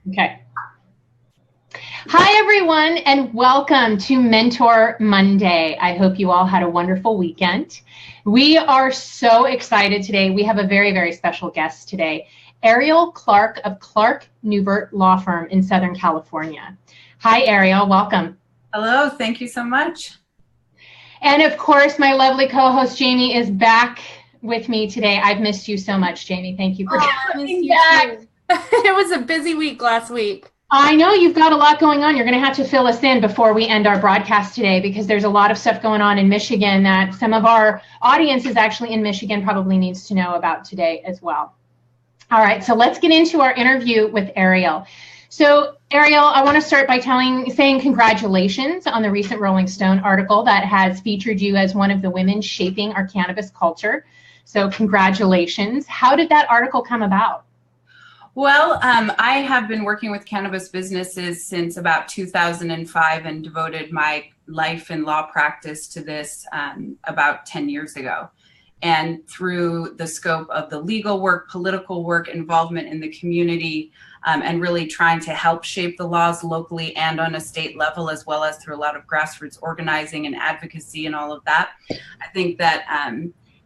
Okay. Hi, everyone, and welcome to Mentor Monday. I hope you all had a wonderful weekend. We are so excited today. We have a very, very special guest today, Ariel Clark of Clark Newbert Law Firm in Southern California. Hi, Ariel. Welcome. Hello. Thank you so much. And of course, my lovely co-host, Jamie, is back with me today. I've missed you so much, Jamie. Thank you for coming back. It was a busy week last week. I know you've got a lot going on. You're going to have to fill us in before we end our broadcast today, because there's a lot of stuff going on in Michigan that some of our audience is actually in Michigan probably needs to know about today as well. All right, so let's get into our interview with Ariel. So Ariel, I want to start by saying congratulations on the recent Rolling Stone article that has featured you as one of the women shaping our cannabis culture. So congratulations. How did that article come about? Well, I have been working with cannabis businesses since about 2005 and devoted my life and law practice to this about 10 years ago. And through the scope of the legal work, political work, involvement in the community, and really trying to help shape the laws locally and on a state level, as well as through a lot of grassroots organizing and advocacy and all of that, I think that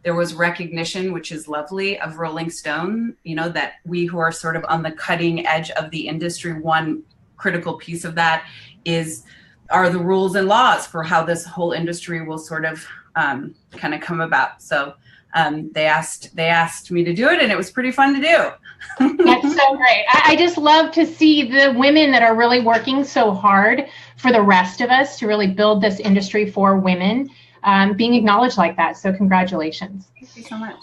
there was recognition, which is lovely, of Rolling Stone, you know, that we who are sort of on the cutting edge of the industry, one critical piece of that are the rules and laws for how this whole industry will sort of kind of come about. So they asked me to do it, and it was pretty fun to do. That's so great. I just love to see the women that are really working so hard for the rest of us to really build this industry for women being acknowledged like that. So congratulations. Thank you so much.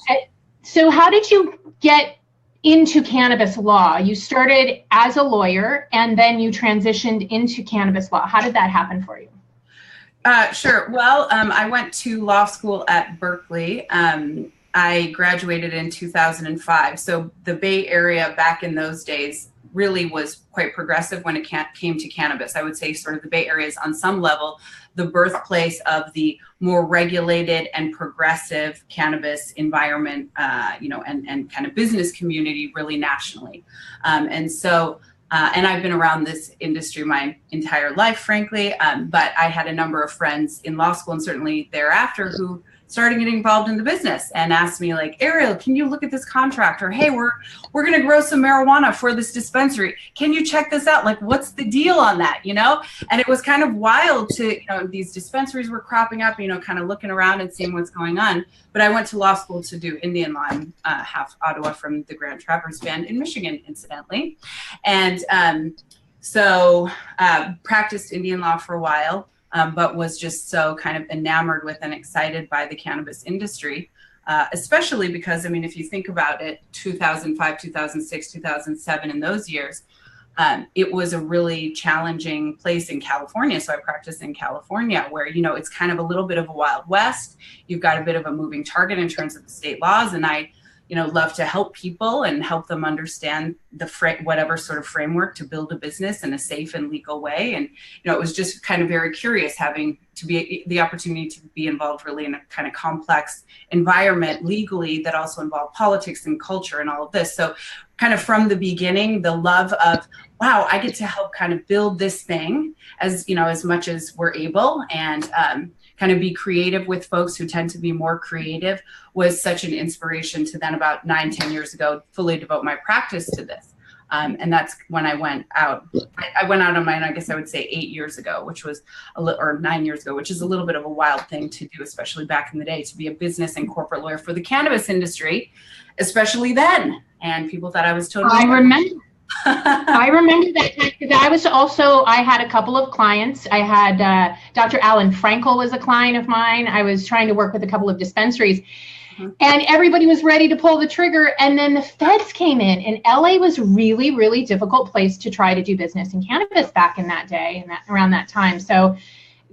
So how did you get into cannabis law? You started as a lawyer and then you transitioned into cannabis law. How did that happen for you? Sure. Well, I went to law school at Berkeley. I graduated in 2005. So the Bay Area back in those days really was quite progressive when it came to cannabis. I would say sort of the Bay Area is on some level the birthplace of the more regulated and progressive cannabis environment, and kind of business community really nationally. And I've been around this industry my entire life, frankly, but I had a number of friends in law school and certainly thereafter who started getting involved in the business and asked me like, Ariel, can you look at this contract? Or, hey, we're going to grow some marijuana for this dispensary. Can you check this out? Like, what's the deal on that, you know? And it was kind of wild to, these dispensaries were cropping up, kind of looking around and seeing what's going on. But I went to law school to do Indian law. I'm half Ottawa from the Grand Traverse Band in Michigan, incidentally. And so practiced Indian law for a while. But was just so kind of enamored with and excited by the cannabis industry, especially because, if you think about it, 2005, 2006, 2007, in those years, it was a really challenging place in California. So I practiced in California where, it's kind of a little bit of a Wild West. You've got a bit of a moving target in terms of the state laws. And I love to help people and help them understand whatever sort of framework to build a business in a safe and legal way. And, it was just kind of very curious having to be the opportunity to be involved really in a kind of complex environment legally that also involved politics and culture and all of this. So kind of from the beginning, the love of, wow, I get to help kind of build this thing as much as we're able, and kind of be creative with folks who tend to be more creative was such an inspiration to then about 9-10 years ago, fully devote my practice to this. And that's when I went out. I went out on mine, I guess I would say 8 years ago, or 9 years ago, which is a little bit of a wild thing to do, especially back in the day, to be a business and corporate lawyer for the cannabis industry, especially then. And people thought I was totally. I remember that time because I had a couple of clients. I had Dr. Alan Frankel was a client of mine. I was trying to work with a couple of dispensaries. And everybody was ready to pull the trigger. And then the feds came in, and LA was really, really difficult place to try to do business in cannabis back in that day and around that time. So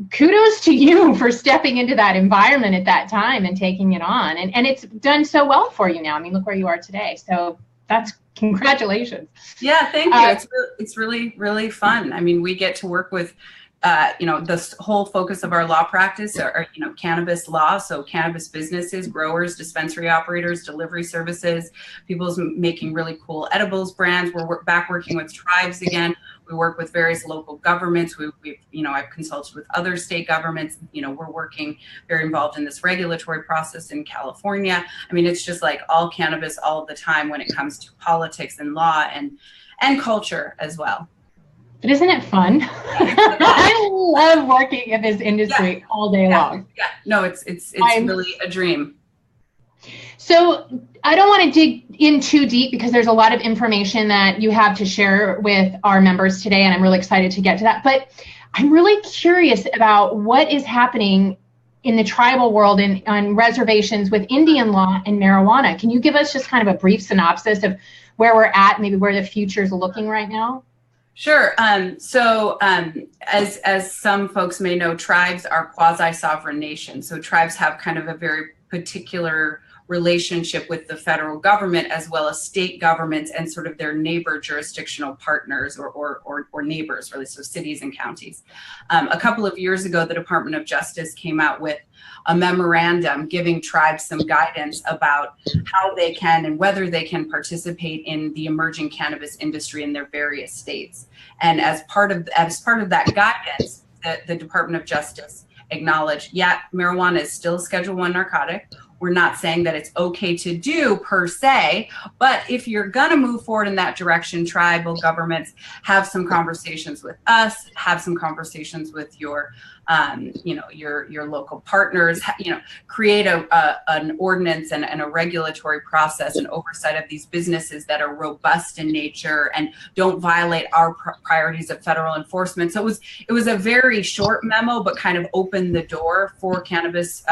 kudos to you for stepping into that environment at that time and taking it on. And it's done so well for you now. Look where you are today. So that's congratulations. Yeah, thank you. It's really, really fun. We get to work with the whole focus of our law practice are cannabis law. So cannabis businesses, growers, dispensary operators, delivery services, people's making really cool edibles brands. We're back working with tribes again. We work with various local governments. I've consulted with other state governments. We're working very involved in this regulatory process in California. I mean, it's just like all cannabis all the time when it comes to politics and law and culture as well. But isn't it fun? I love working in this industry all day long. Yeah, no, it's really a dream. So I don't want to dig in too deep because there's a lot of information that you have to share with our members today, and I'm really excited to get to that. But I'm really curious about what is happening in the tribal world and on reservations with Indian law and marijuana. Can you give us just kind of a brief synopsis of where we're at, maybe where the future is looking right now? Sure. As some folks may know, tribes are quasi-sovereign nations. So tribes have kind of a very particular relationship with the federal government as well as state governments and sort of their neighbor jurisdictional partners or neighbors, really, so cities and counties. A couple of years ago, the Department of Justice came out with a memorandum giving tribes some guidance about how they can and whether they can participate in the emerging cannabis industry in their various states. And as part of that guidance, the Department of Justice acknowledged, marijuana is still a Schedule I narcotic. We're not saying that it's okay to do per se, but if you're going to move forward in that direction, tribal governments have some conversations with us, have some conversations with your local partners, create an ordinance and a regulatory process and oversight of these businesses that are robust in nature and don't violate our priorities of federal enforcement. So it was a very short memo, but kind of opened the door for cannabis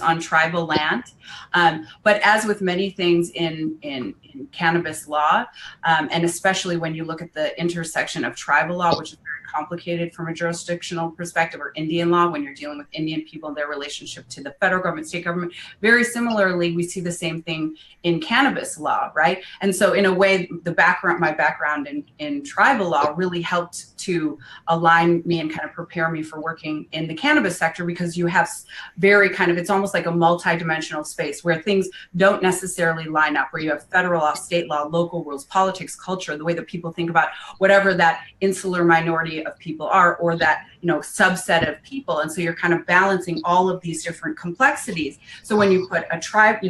on tribal land. But as with many things in cannabis law, and especially when you look at the intersection of tribal law, which is very complicated from a jurisdictional perspective, or Indian law, when you're dealing with Indian people and their relationship to the federal government, state government, very similarly, we see the same thing in cannabis law, right? And so in a way, my background in tribal law really helped to align me and kind of prepare me for working in the cannabis sector, because you have very it's almost like a multi-dimensional space where things don't necessarily line up, where you have federal law, state law, local rules, politics, culture, the way that people think about whatever that insular minority of people are, or that subset of people. And so you're kind of balancing all of these different complexities. So when you put a tribe,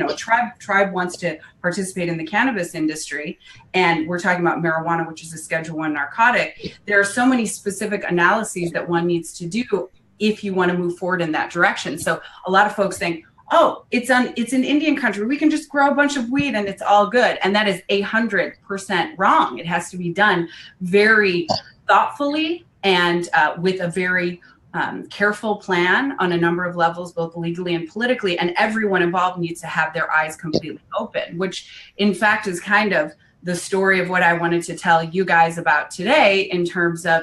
tribe wants to participate in the cannabis industry, and we're talking about marijuana, which is a Schedule I narcotic, there are so many specific analyses that one needs to do if you want to move forward in that direction. So a lot of folks think, oh, it's an Indian country, we can just grow a bunch of weed and it's all good. And that is 100% wrong. It has to be done very thoughtfully and with a very careful plan on a number of levels, both legally and politically. And everyone involved needs to have their eyes completely open, which in fact is kind of the story of what I wanted to tell you guys about today, in terms of,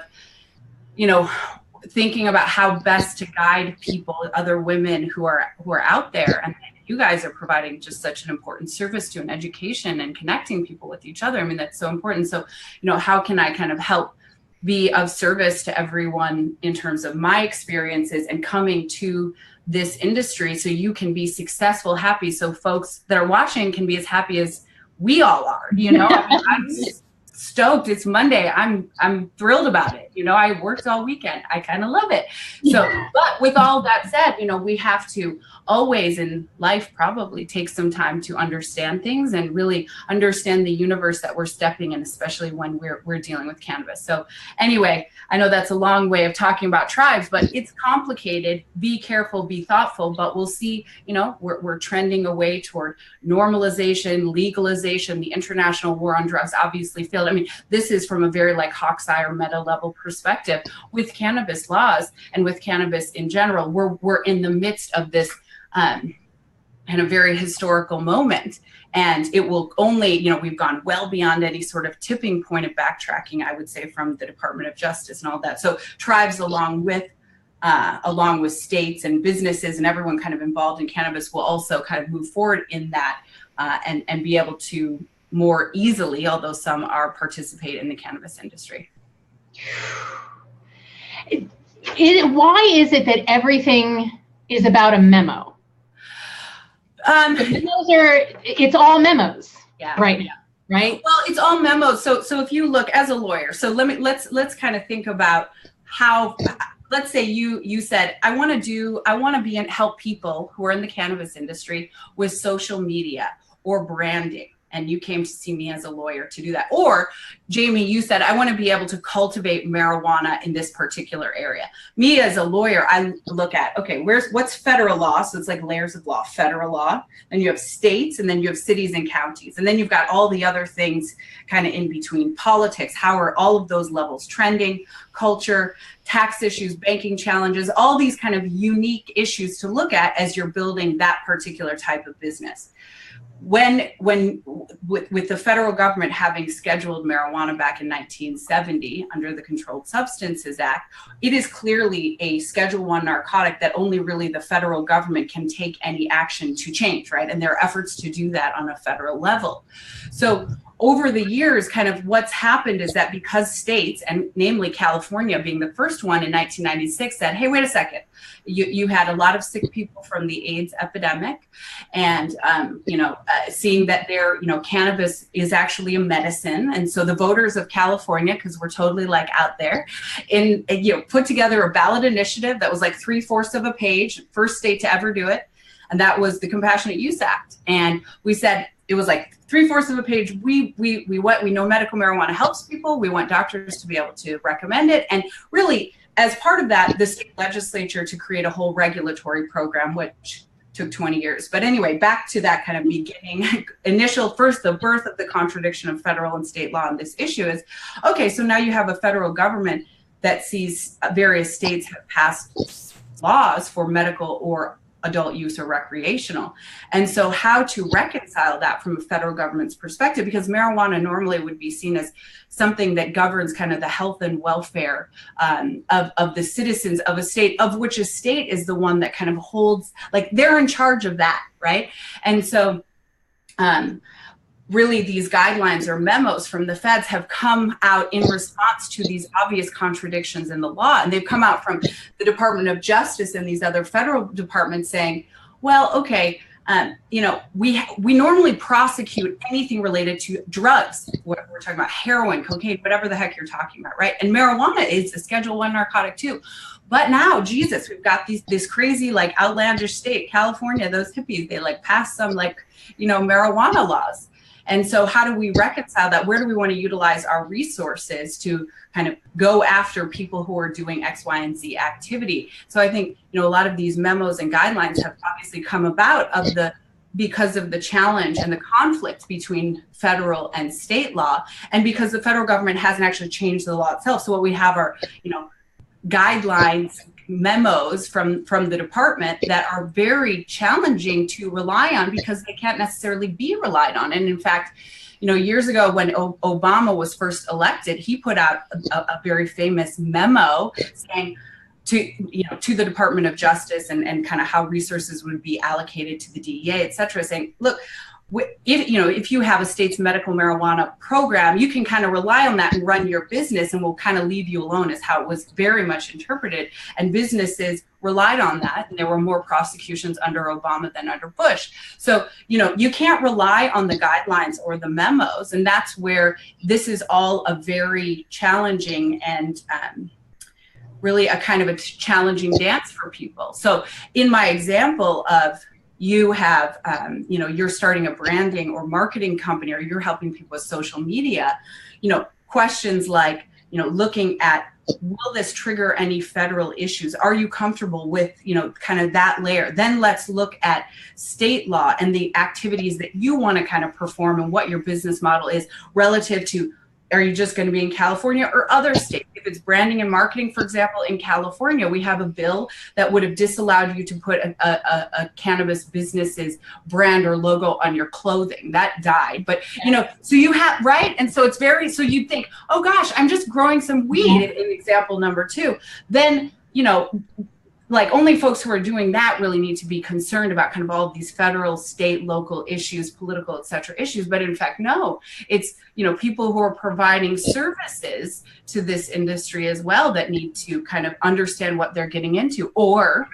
thinking about how best to guide people, other women who are out there. And you guys are providing just such an important service to an education and connecting people with each other. I mean, that's so important. So, how can I kind of help be of service to everyone in terms of my experiences and coming to this industry so you can be successful, happy, so folks that are watching can be as happy as we all are, I'm stoked. It's Monday. I'm thrilled about it. I worked all weekend. I kind of love it. So, but with all that said, we have to always in life probably take some time to understand things and really understand the universe that we're stepping in, especially when we're dealing with cannabis. So anyway, I know that's a long way of talking about tribes, but it's complicated. Be careful, be thoughtful, but we'll see, we're trending away toward normalization, legalization. The international war on drugs obviously failed. I mean, this is from a very hawk's eye or meta level perspective with cannabis laws and with cannabis in general. We're in the midst of this kind of very historical moment, and it will only, we've gone well beyond any sort of tipping point of backtracking, I would say, from the Department of Justice and all that. So tribes, along with states and businesses and everyone kind of involved in cannabis, will also kind of move forward in that and be able to more easily, although some are, participate in the cannabis industry. Why is it that everything is about a memo? It's all memos right now, right? Well, it's all memos. So if you look as a lawyer, so let's kind of think about how, let's say you said, I want to help people who are in the cannabis industry with social media or branding. And you came to see me as a lawyer to do that. Or Jamie, you said, I want to be able to cultivate marijuana in this particular area. Me as a lawyer, I look at, okay, what's federal law? So it's like layers of law, federal law. Then you have states, and then you have cities and counties. And then you've got all the other things kind of in between. Politics, how are all of those levels trending? Culture, tax issues, banking challenges, all these kind of unique issues to look at as you're building that particular type of business. With the federal government having scheduled marijuana back in 1970 under the Controlled Substances Act, it is clearly a Schedule I narcotic that only really the federal government can take any action to change, right? And there are efforts to do that on a federal level. So over the years, kind of what's happened is that because states, and namely California being the first one in 1996, said, hey, wait a second, you had a lot of sick people from the AIDS epidemic, and seeing that cannabis is actually a medicine, and so the voters of California, because we're totally like out there, put together a ballot initiative that was like 3/4 of a page, first state to ever do it, and that was the Compassionate Use Act. And we said, it was like 3/4 of a page. We know medical marijuana helps people. We want doctors to be able to recommend it. And really, as part of that, the state legislature to create a whole regulatory program, which took 20 years. But anyway, back to that kind of beginning, the birth of the contradiction of federal and state law on this issue is, okay, so now you have a federal government that sees various states have passed laws for medical or adult use or recreational. And so how to reconcile that from a federal government's perspective, because marijuana normally would be seen as something that governs kind of the health and welfare of the citizens of a state, of which a state is the one that kind of holds, like they're in charge of that, right? And so really these guidelines or memos from the feds have come out in response to these obvious contradictions in the law. And they've come out from the Department of Justice and these other federal departments saying, well, okay, we normally prosecute anything related to drugs. We're talking about heroin, cocaine, whatever the heck you're talking about, right? And marijuana is a Schedule I narcotic too. But now, Jesus, we've got this crazy, like outlandish state, California, those hippies, they like passed some marijuana laws. And so how do we reconcile that? Where do we want to utilize our resources to kind of go after people who are doing X, Y, and Z activity? So I think, a lot of these memos and guidelines have obviously come about because of the challenge and the conflict between federal and state law, and because the federal government hasn't actually changed the law itself. So what we have are, guidelines, memos from the department that are very challenging to rely on because they can't necessarily be relied on. And in fact, years ago when Obama was first elected, he put out a very famous memo saying to the Department of Justice and kind of how resources would be allocated to the DEA, et cetera, saying, look, if you have a state's medical marijuana program, you can kind of rely on that and run your business, and we'll kind of leave you alone, is how it was very much interpreted. And businesses relied on that, and there were more prosecutions under Obama than under Bush. So, you can't rely on the guidelines or the memos, and that's where this is all a very challenging and really a kind of a challenging dance for people. So in my example of, you have, you're starting a branding or marketing company, or you're helping people with social media, questions like, looking at, will this trigger any federal issues? Are you comfortable with, kind of that layer? Then let's look at state law and the activities that you want to kind of perform and what your business model is relative to, are you just going to be in California or other states? If it's branding and marketing, for example, in California, we have a bill that would have disallowed you to put a cannabis business's brand or logo on your clothing. That died. But, so you have, right? And so it's so you'd think, oh gosh, I'm just growing some weed in example number 2. Then, like only folks who are doing that really need to be concerned about kind of all of these federal, state, local issues, political, et cetera issues. But in fact, no, it's, you know, people who are providing services to this industry as well that need to kind of understand what they're getting into. Or,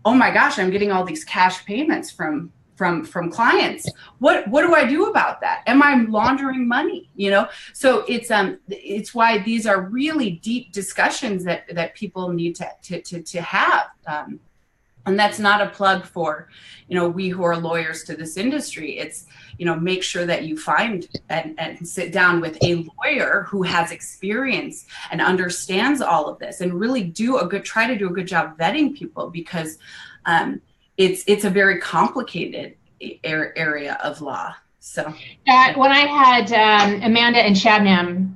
oh my gosh, I'm getting all these cash payments from clients. What do I do about that? Am I laundering money? You know, so it's why these are really deep discussions that people need to have. And that's not a plug for, you know, we who are lawyers to this industry. It's, you know, make sure that you find and sit down with a lawyer who has experience and understands all of this, and really try to do a good job vetting people, because it's a very complicated area of law. So when I had Amanda and Shabnam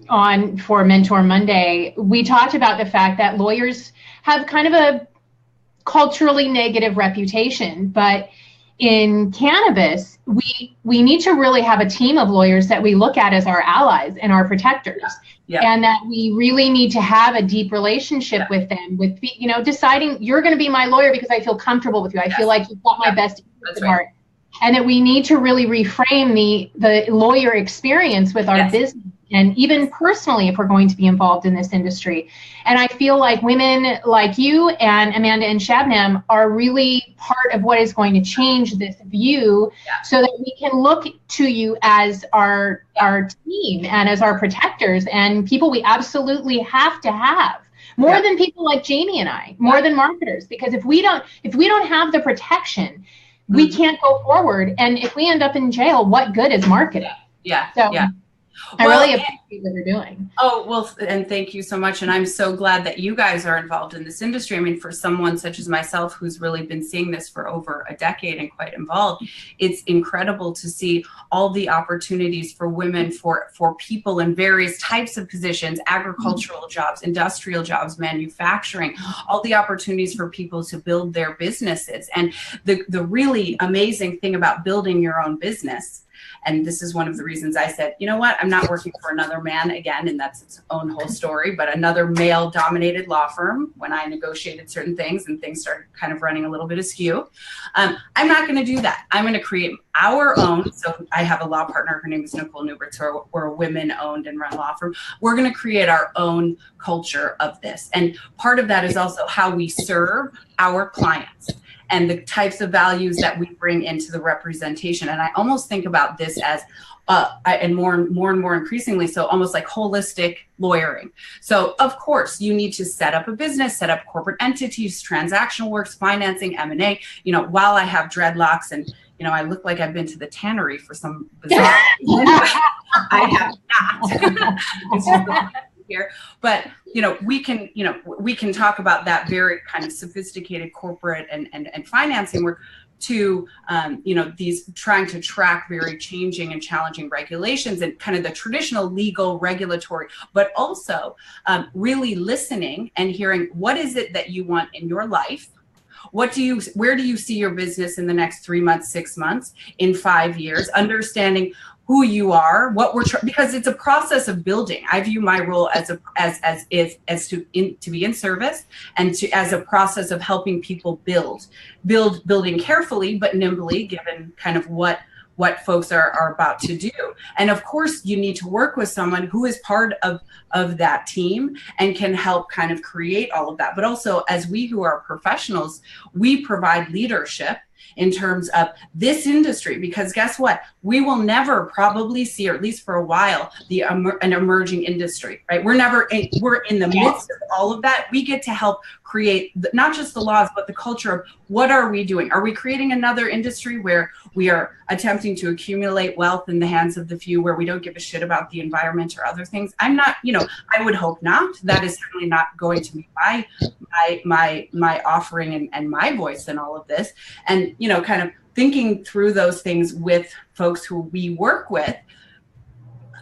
on for Mentor Monday, we talked about the fact that lawyers have kind of a culturally negative reputation, but in cannabis, we need to really have a team of lawyers that we look at as our allies and our protectors. Yeah. And that we really need to have a deep relationship with them, with, you know, deciding you're going to be my lawyer because I feel comfortable with you. I feel like you've got my best interest at heart. And that we need to really reframe the lawyer experience with our business, and even personally, if we're going to be involved in this industry. And I feel like women like you and Amanda and Shabnam are really part of what is going to change this view, so that we can look to you as our team and as our protectors and people we absolutely have to have. More than people like Jamie and I, more than marketers, because if we don't have the protection, we can't go forward. And if we end up in jail, what good is marketing? I really appreciate what you're doing. Oh, well, and thank you so much. And I'm so glad that you guys are involved in this industry. I mean, for someone such as myself, who's really been seeing this for over a decade and quite involved, it's incredible to see all the opportunities for women, for people in various types of positions, agricultural jobs, industrial jobs, manufacturing, all the opportunities for people to build their businesses. And the really amazing thing about building your own business, and this is one of the reasons I said, you know what, I'm not working for another man again, and that's its own whole story, but another male-dominated law firm, when I negotiated certain things and things started kind of running a little bit askew. I'm not going to do that. I'm going to create our own. So I have a law partner. Her name is Nicole Newbert. So we're a women-owned and run law firm. We're going to create our own culture of this. And part of that is also how we serve our clients and the types of values that we bring into the representation. And I almost think about this as, and more and more increasingly, so almost like holistic lawyering. So of course, you need to set up a business, set up corporate entities, transactional works, financing, M&A. You know, while I have dreadlocks and, you know, I look like I've been to the tannery for some bizarre reason, I have not. It's just here, but you know, we can talk about that very kind of sophisticated corporate and financing work to you know, these trying to track very changing and challenging regulations and kind of the traditional legal regulatory, but also really listening and hearing what is it that you want in your life. Where do you see your business in the next 3 months, 6 months, in 5 years, understanding who you are, what because it's a process of building. I view my role as to be in service, and as a process of helping people building carefully but nimbly, given kind of what folks are about to do. And of course, you need to work with someone who is part of that team and can help kind of create all of that. But also, as we who are professionals, we provide leadership in terms of this industry, because guess what? We will never probably see, or at least for a while, an emerging industry, right? We're in the midst of all of that. We get to help create not just the laws, but the culture of what are we doing? Are we creating another industry where we are attempting to accumulate wealth in the hands of the few, where we don't give a shit about the environment or other things? I'm not, you know, I would hope not. That is certainly not going to be my offering and my voice in all of this. And, you know, kind of thinking through those things with folks who we work with,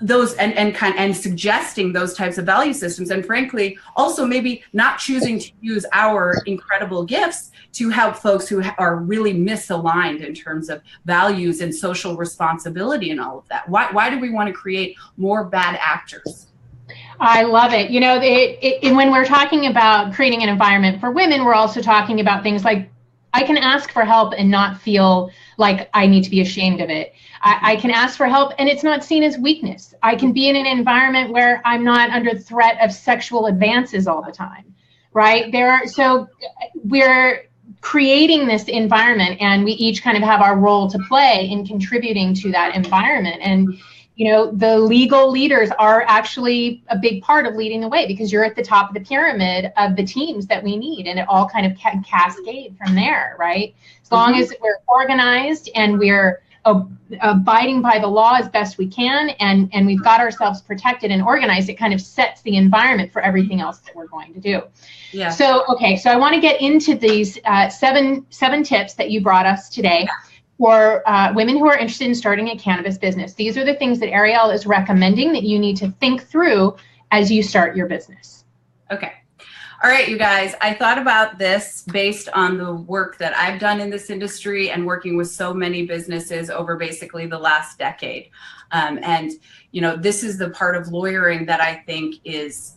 those and suggesting those types of value systems, and frankly also maybe not choosing to use our incredible gifts to help folks who are really misaligned in terms of values and social responsibility and all of that. Why do we want to create more bad actors? I love it. You know, when we're talking about creating an environment for women, we're also talking about things like I can ask for help and not feel like I need to be ashamed of it. I can ask for help and it's not seen as weakness. I can be in an environment where I'm not under threat of sexual advances all the time, right? So we're creating this environment and we each kind of have our role to play in contributing to that environment. And you know, the legal leaders are actually a big part of leading the way because you're at the top of the pyramid of the teams that we need, and it all kind of cascade from there, right? As long as we're organized and we're abiding by the law as best we can, and we've got ourselves protected and organized, it kind of sets the environment for everything else that we're going to do. Yeah. So, okay, so I want to get into these seven tips that you brought us today. For women who are interested in starting a cannabis business. These are the things that Ariel is recommending that you need to think through as you start your business. Okay. All right, you guys, I thought about this based on the work that I've done in this industry and working with so many businesses over basically the last decade. And, you know, this is the part of lawyering that I think is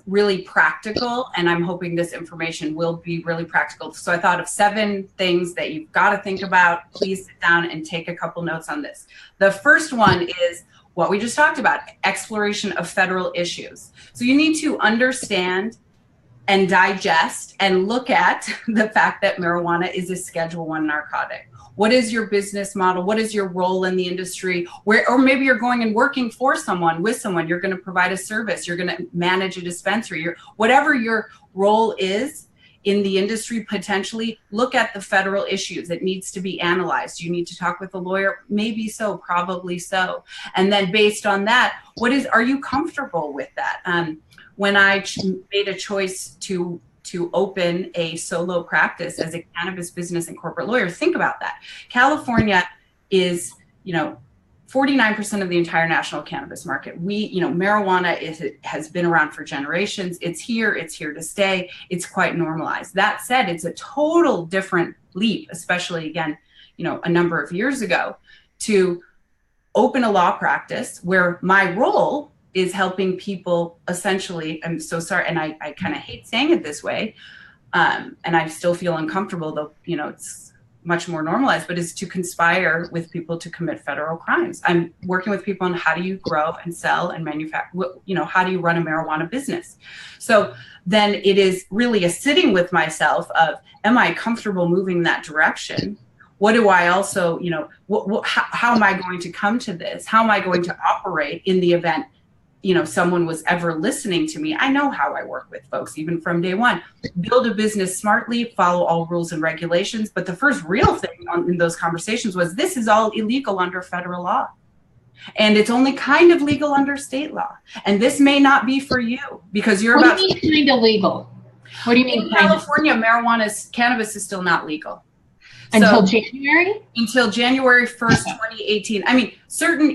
really practical, and I'm hoping this information will be really practical. So I thought of 7 things that you've got to think about. Please sit down and take a couple notes on this. The first one is what we just talked about, exploration of federal issues. So you need to understand and digest and look at the fact that marijuana is a Schedule I narcotic. What is your business model? What is your role in the industry? Or maybe you're going and working for someone, with someone, you're going to provide a service, you're going to manage a dispensary, whatever your role is in the industry, potentially look at the federal issues. It needs to be analyzed. You need to talk with a lawyer, maybe so, probably so. And then based on that, are you comfortable with that? When I made a choice to open a solo practice as a cannabis business and corporate lawyer, think about that. California is, 49% of the entire national cannabis market. Marijuana has been around for generations. It's here to stay. It's quite normalized. That said, it's a total different leap, especially again, a number of years ago, to open a law practice where my role is helping people essentially, I'm so sorry, and I kind of hate saying it this way, and I still feel uncomfortable, though, it's much more normalized, but is to conspire with people to commit federal crimes. I'm working with people on how do you grow and sell and manufacture, how do you run a marijuana business? So then it is really a sitting with myself of, am I comfortable moving in that direction? What do I also, how am I going to come to this? How am I going to operate in the event someone was ever listening to me? I know how I work with folks, even from day one. Build a business smartly, follow all rules and regulations. But the first real thing in those conversations was, this is all illegal under federal law. And it's only kind of legal under state law. And this may not be for you because you're What do you mean kind of legal? What do you mean? In California, cannabis is still not legal. Until January? Until January 1st, 2018. I mean,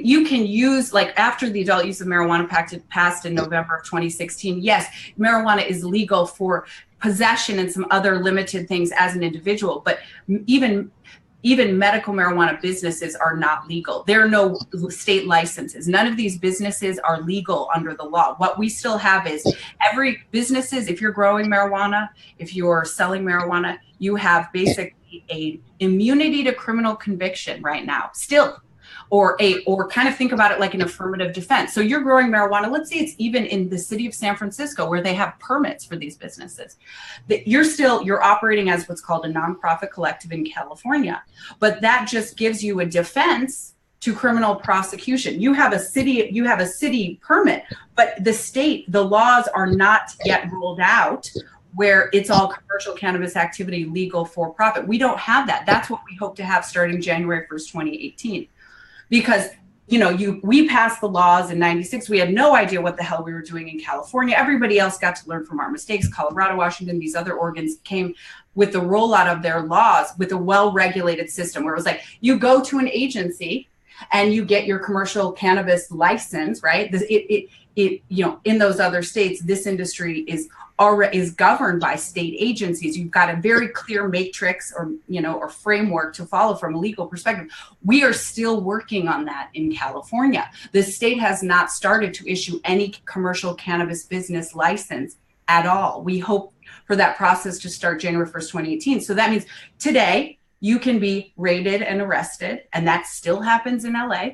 you can use, like after the adult use of marijuana passed in November of 2016, yes, marijuana is legal for possession and some other limited things as an individual, but even medical marijuana businesses are not legal. There are no state licenses. None of these businesses are legal under the law. What we still have is businesses, if you're growing marijuana, if you're selling marijuana, you have basically a immunity to criminal conviction right now still, or kind of think about it like an affirmative defense. So you're growing marijuana, let's say it's even in the city of San Francisco where they have permits for these businesses, that you're operating as what's called a nonprofit collective in California, but that just gives you a defense to criminal prosecution. You have a city permit, but the laws are not yet rolled out where it's all commercial cannabis activity legal for profit. We don't have that. That's what we hope to have starting January 1st, 2018. Because, we passed the laws in 96. We had no idea what the hell we were doing in California. Everybody else got to learn from our mistakes. Colorado, Washington, these other organs came with the rollout of their laws with a well-regulated system where it was like, you go to an agency and you get your commercial cannabis license, right? In those other states, this industry is governed by state agencies. You've got a very clear matrix or framework to follow from a legal perspective. We are still working on that in California. The state has not started to issue any commercial cannabis business license at all. We hope for that process to start January 1st, 2018. So that means today you can be raided and arrested, and that still happens in LA,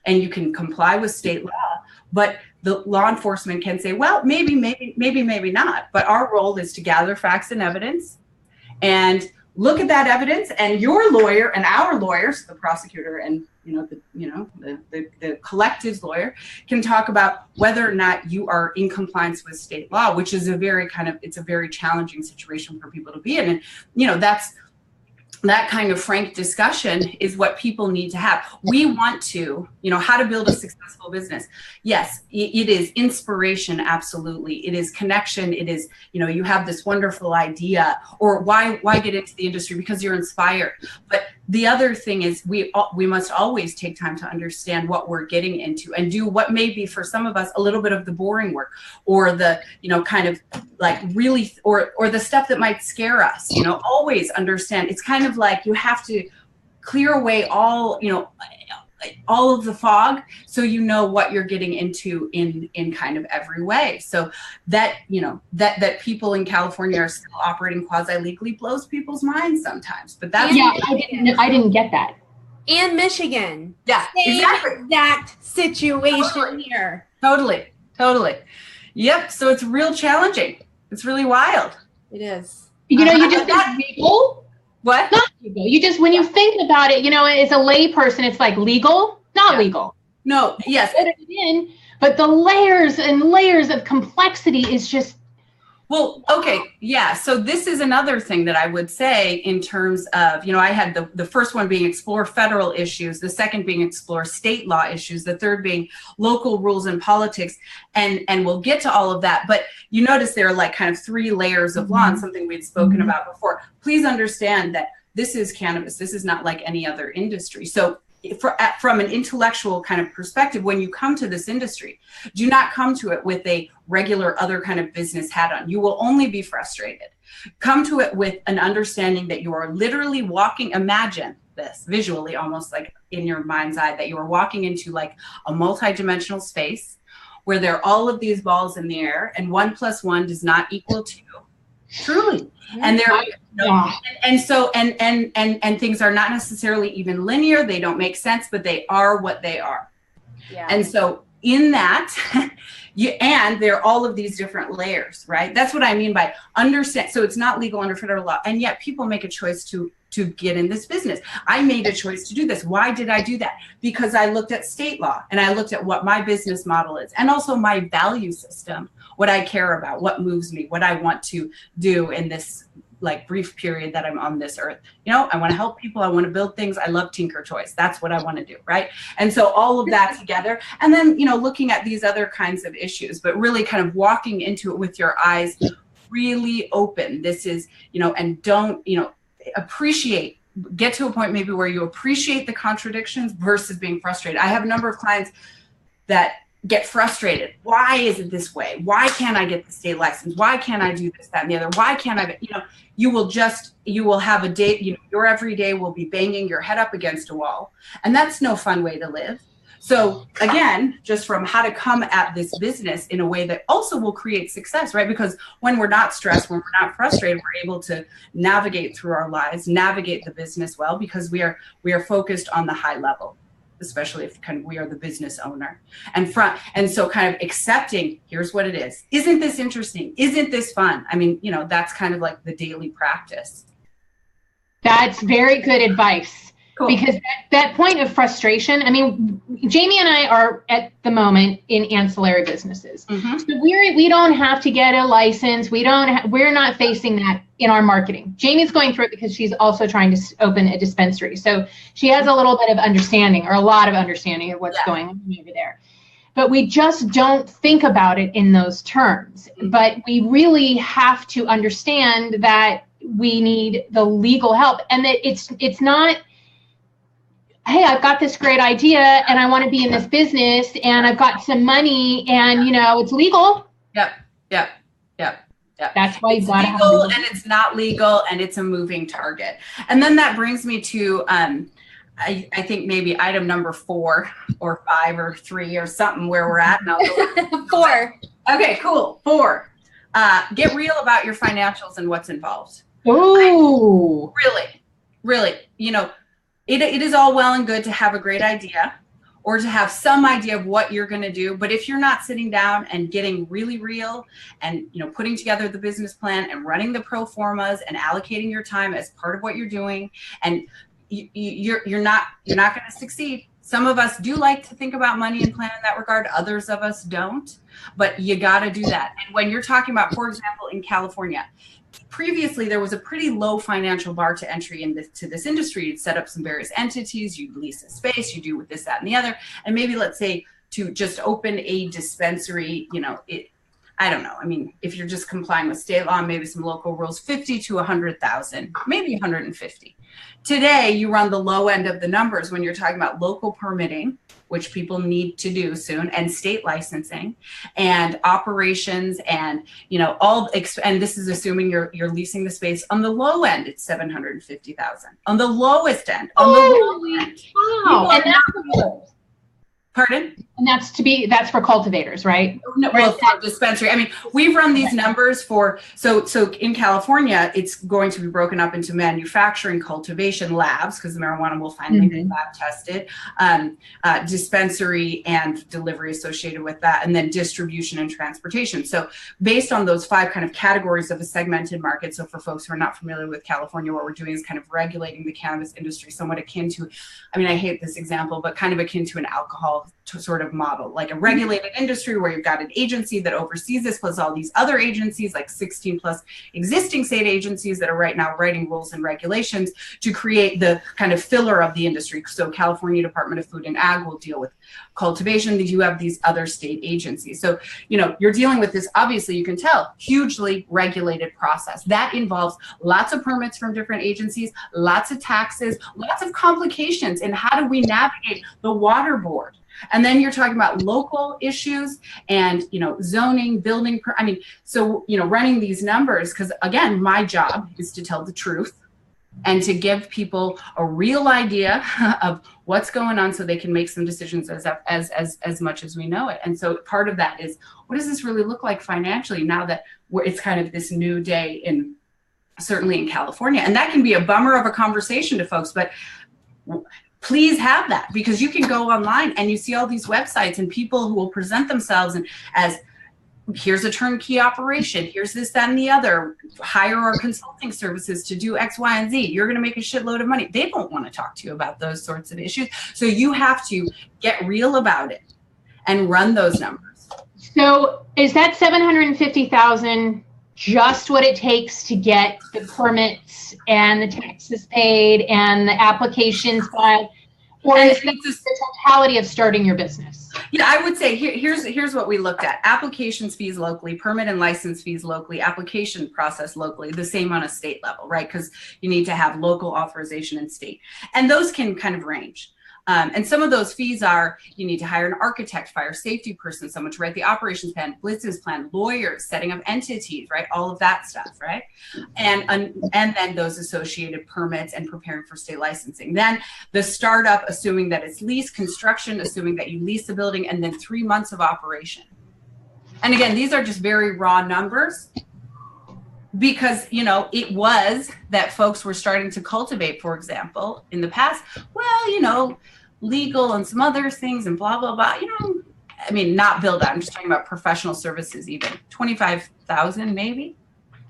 and you can comply with state law, but the law enforcement can say, well, maybe not. But our role is to gather facts and evidence and look at that evidence, and your lawyer and our lawyers, the prosecutor and the collective's lawyer, can talk about whether or not you are in compliance with state law, which is it's a very challenging situation for people to be in. And that kind of frank discussion is what people need to have. We want to, how to build a successful business. Yes, it is inspiration. Absolutely. It is connection. It is, you have this wonderful idea, or why get into the industry? Because you're inspired. But the other thing is we must always take time to understand what we're getting into and do what may be for some of us a little bit of the boring work, or the, kind of like really, or the stuff that might scare us, always understand. It's kind of like you have to clear away all of the fog, so what you're getting into in kind of every way. So that that people in California are still operating quasi-legally blows people's minds sometimes. But that's I didn't get that. And Michigan. Yeah, same exactly. exact situation here. Totally. Yep. So it's real challenging. It's really wild. It is. You just think legal. What? Not legal. When you think about it, as a lay person, it's like legal, not legal. No, yes. But the layers and layers of complexity is just. Well, okay. Yeah. So this is another thing that I would say in terms of, I had the first one being explore federal issues, the second being explore state law issues, the third being local rules and politics. And we'll get to all of that. But you notice there are like kind of 3 layers of law, and something we'd spoken about before. Please understand that this is cannabis. This is not like any other industry. So from an intellectual kind of perspective, when you come to this industry, do not come to it with a regular other kind of business hat on. You will only be frustrated. Come to it with an understanding that you are literally walking, imagine this visually, almost like in your mind's eye, that you are walking into like a multi-dimensional space where there are all of these balls in the air, and 1 + 1 does not equal 2. Truly. And there, and so things are not necessarily even linear. They don't make sense, but they are what they are. Yeah. And so in that, and there are all of these different layers, right? That's what I mean by understand. So it's not legal under federal law, and yet people make a choice to get in this business. I made a choice to do this. Why did I do that? Because I looked at state law, and I looked at what my business model is, and also my value system, what I care about, what moves me, what I want to do in this like brief period that I'm on this earth. I want to help people. I want to build things. I love Tinker Toys. That's what I want to do, right? And so all of that together, and then, looking at these other kinds of issues, but really kind of walking into it with your eyes really open. This is, and don't, appreciate, get to a point maybe where you appreciate the contradictions versus being frustrated. I have a number of clients that get frustrated. Why is it this way? Why can't I get the state license? Why can't I do this, that, and the other? Why can't I, you will have a day, your every day will be banging your head up against a wall. And that's no fun way to live. So again, just from how to come at this business in a way that also will create success, right? Because when we're not stressed, when we're not frustrated, we're able to navigate through our lives, navigate the business well, because we are focused on the high level, especially if kind of we are the business owner. And so kind of accepting, here's what it is. Isn't this interesting? Isn't this fun? I mean, that's kind of like the daily practice. That's very good advice. Cool. Because that point of frustration, I mean, Jamie and I are at the moment in ancillary businesses. Mm-hmm. So we don't have to get a license. We're not facing that in our marketing. Jamie's going through it because she's also trying to open a dispensary. So she has a little bit of understanding, or a lot of understanding of what's going on over there. But we just don't think about it in those terms. Mm-hmm. But we really have to understand that we need the legal help, and that it's not. hey, I've got this great idea and I want to be in this business and I've got some money and, you know, it's legal. Yep. That's why you got to have legal and it's not legal and it's a moving target. And then that brings me to, I think maybe item number 4 or 5 or 3 or something where we're at now. 4. Okay, cool. 4. Get real about your financials and what's involved. Oh, Really, you know, it is all well and good to have a great idea or to have some idea of what you're going to do. But if you're not sitting down and getting really real and, you know, putting together the business plan and running the pro formas and allocating your time as part of what you're doing, and you're not going to succeed. Some of us do like to think about money and plan in that regard. Others of us don't, but you got to do that. And when you're talking about, for example, in California, previously there was a pretty low financial bar to entry into this industry. You'd set up some various entities, you'd lease a space, you do with this, that, and the other. And maybe let's say to just open a dispensary, you know, I don't know. I mean, if you're just complying with state law, maybe some local rules, 50 to 100,000, maybe 150. Today, you run the low end of the numbers when you're talking about local permitting, which people need to do soon, and state licensing and operations and, you know, and this is assuming you're leasing the space. On the low end, it's 750,000. On the lowest end, wow. And that's pardon? And that's for cultivators, right? No, well, for dispensary. I mean, we've run these numbers for, so in California, it's going to be broken up into manufacturing, cultivation labs, because the marijuana will finally be lab tested, dispensary and delivery associated with that, and then distribution and transportation. So based on those 5 kind of categories of a segmented market, so for folks who are not familiar with California, what we're doing is kind of regulating the cannabis industry somewhat akin to, I mean, I hate this example, but kind of akin to an alcohol sort of model, like a regulated industry where you've got an agency that oversees this plus all these other agencies, like 16 plus existing state agencies that are right now writing rules and regulations to create the kind of filler of the industry. So California Department of Food and Ag will deal with cultivation. You have these other state agencies. So, you know, you're dealing with this, obviously you can tell, hugely regulated process. That involves lots of permits from different agencies, lots of taxes, lots of complications. And how do we navigate the water board? And then you're talking about local issues and, you know, zoning, building. I mean, so, you know, running these numbers, because again, my job is to tell the truth and to give people a real idea of what's going on so they can make some decisions as much as we know it. And so part of that is, what does this really look like financially now that it's kind of this new day certainly in California? And that can be a bummer of a conversation to folks, but please have that, because you can go online and you see all these websites and people who will present themselves as here's a turnkey operation, here's this, that, and the other, hire our consulting services to do X, Y, and Z. You're going to make a shitload of money. They don't want to talk to you about those sorts of issues. So you have to get real about it and run those numbers. So is that 750,000 just what it takes to get the permits and the taxes paid and the applications filed, or is that the totality of starting your business? Yeah, I would say here's what we looked at: applications fees locally, permit and license fees locally, application process locally, the same on a state level, right? Because you need to have local authorization in state, and those can kind of range. And some of those fees are, you need to hire an architect, fire safety person, someone to write the operations plan, business plan, lawyers, setting up entities, right? All of that stuff, right? And then those associated permits and preparing for state licensing. Then the startup, assuming that it's lease, construction, assuming that you lease the building, and then 3 months of operation. And again, these are just very raw numbers, because, you know, it was that folks were starting to cultivate, for example, in the past, well, you know, legal and some other things and blah, blah, blah, you know, I mean, not build out, I'm just talking about professional services, even 25,000 maybe.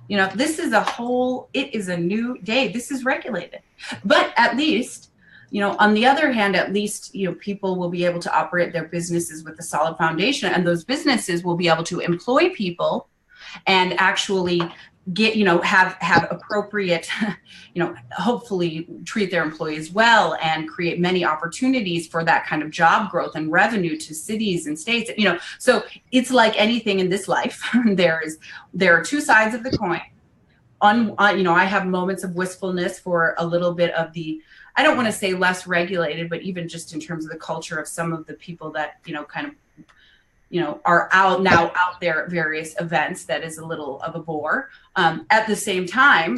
You know, this is it is a new day. This is regulated. But at least, you know, on the other hand, at least, you know, people will be able to operate their businesses with a solid foundation, and those businesses will be able to employ people and actually get, you know, have appropriate, you know, hopefully treat their employees well and create many opportunities for that kind of job growth and revenue to cities and states, you know. So it's like anything in this life. There are 2 sides of the coin. You know, I have moments of wistfulness for a little bit of the I don't want to say less regulated, but even just in terms of the culture of some of the people that, kind of, are out there at various events, that is a little of a bore. At the same time,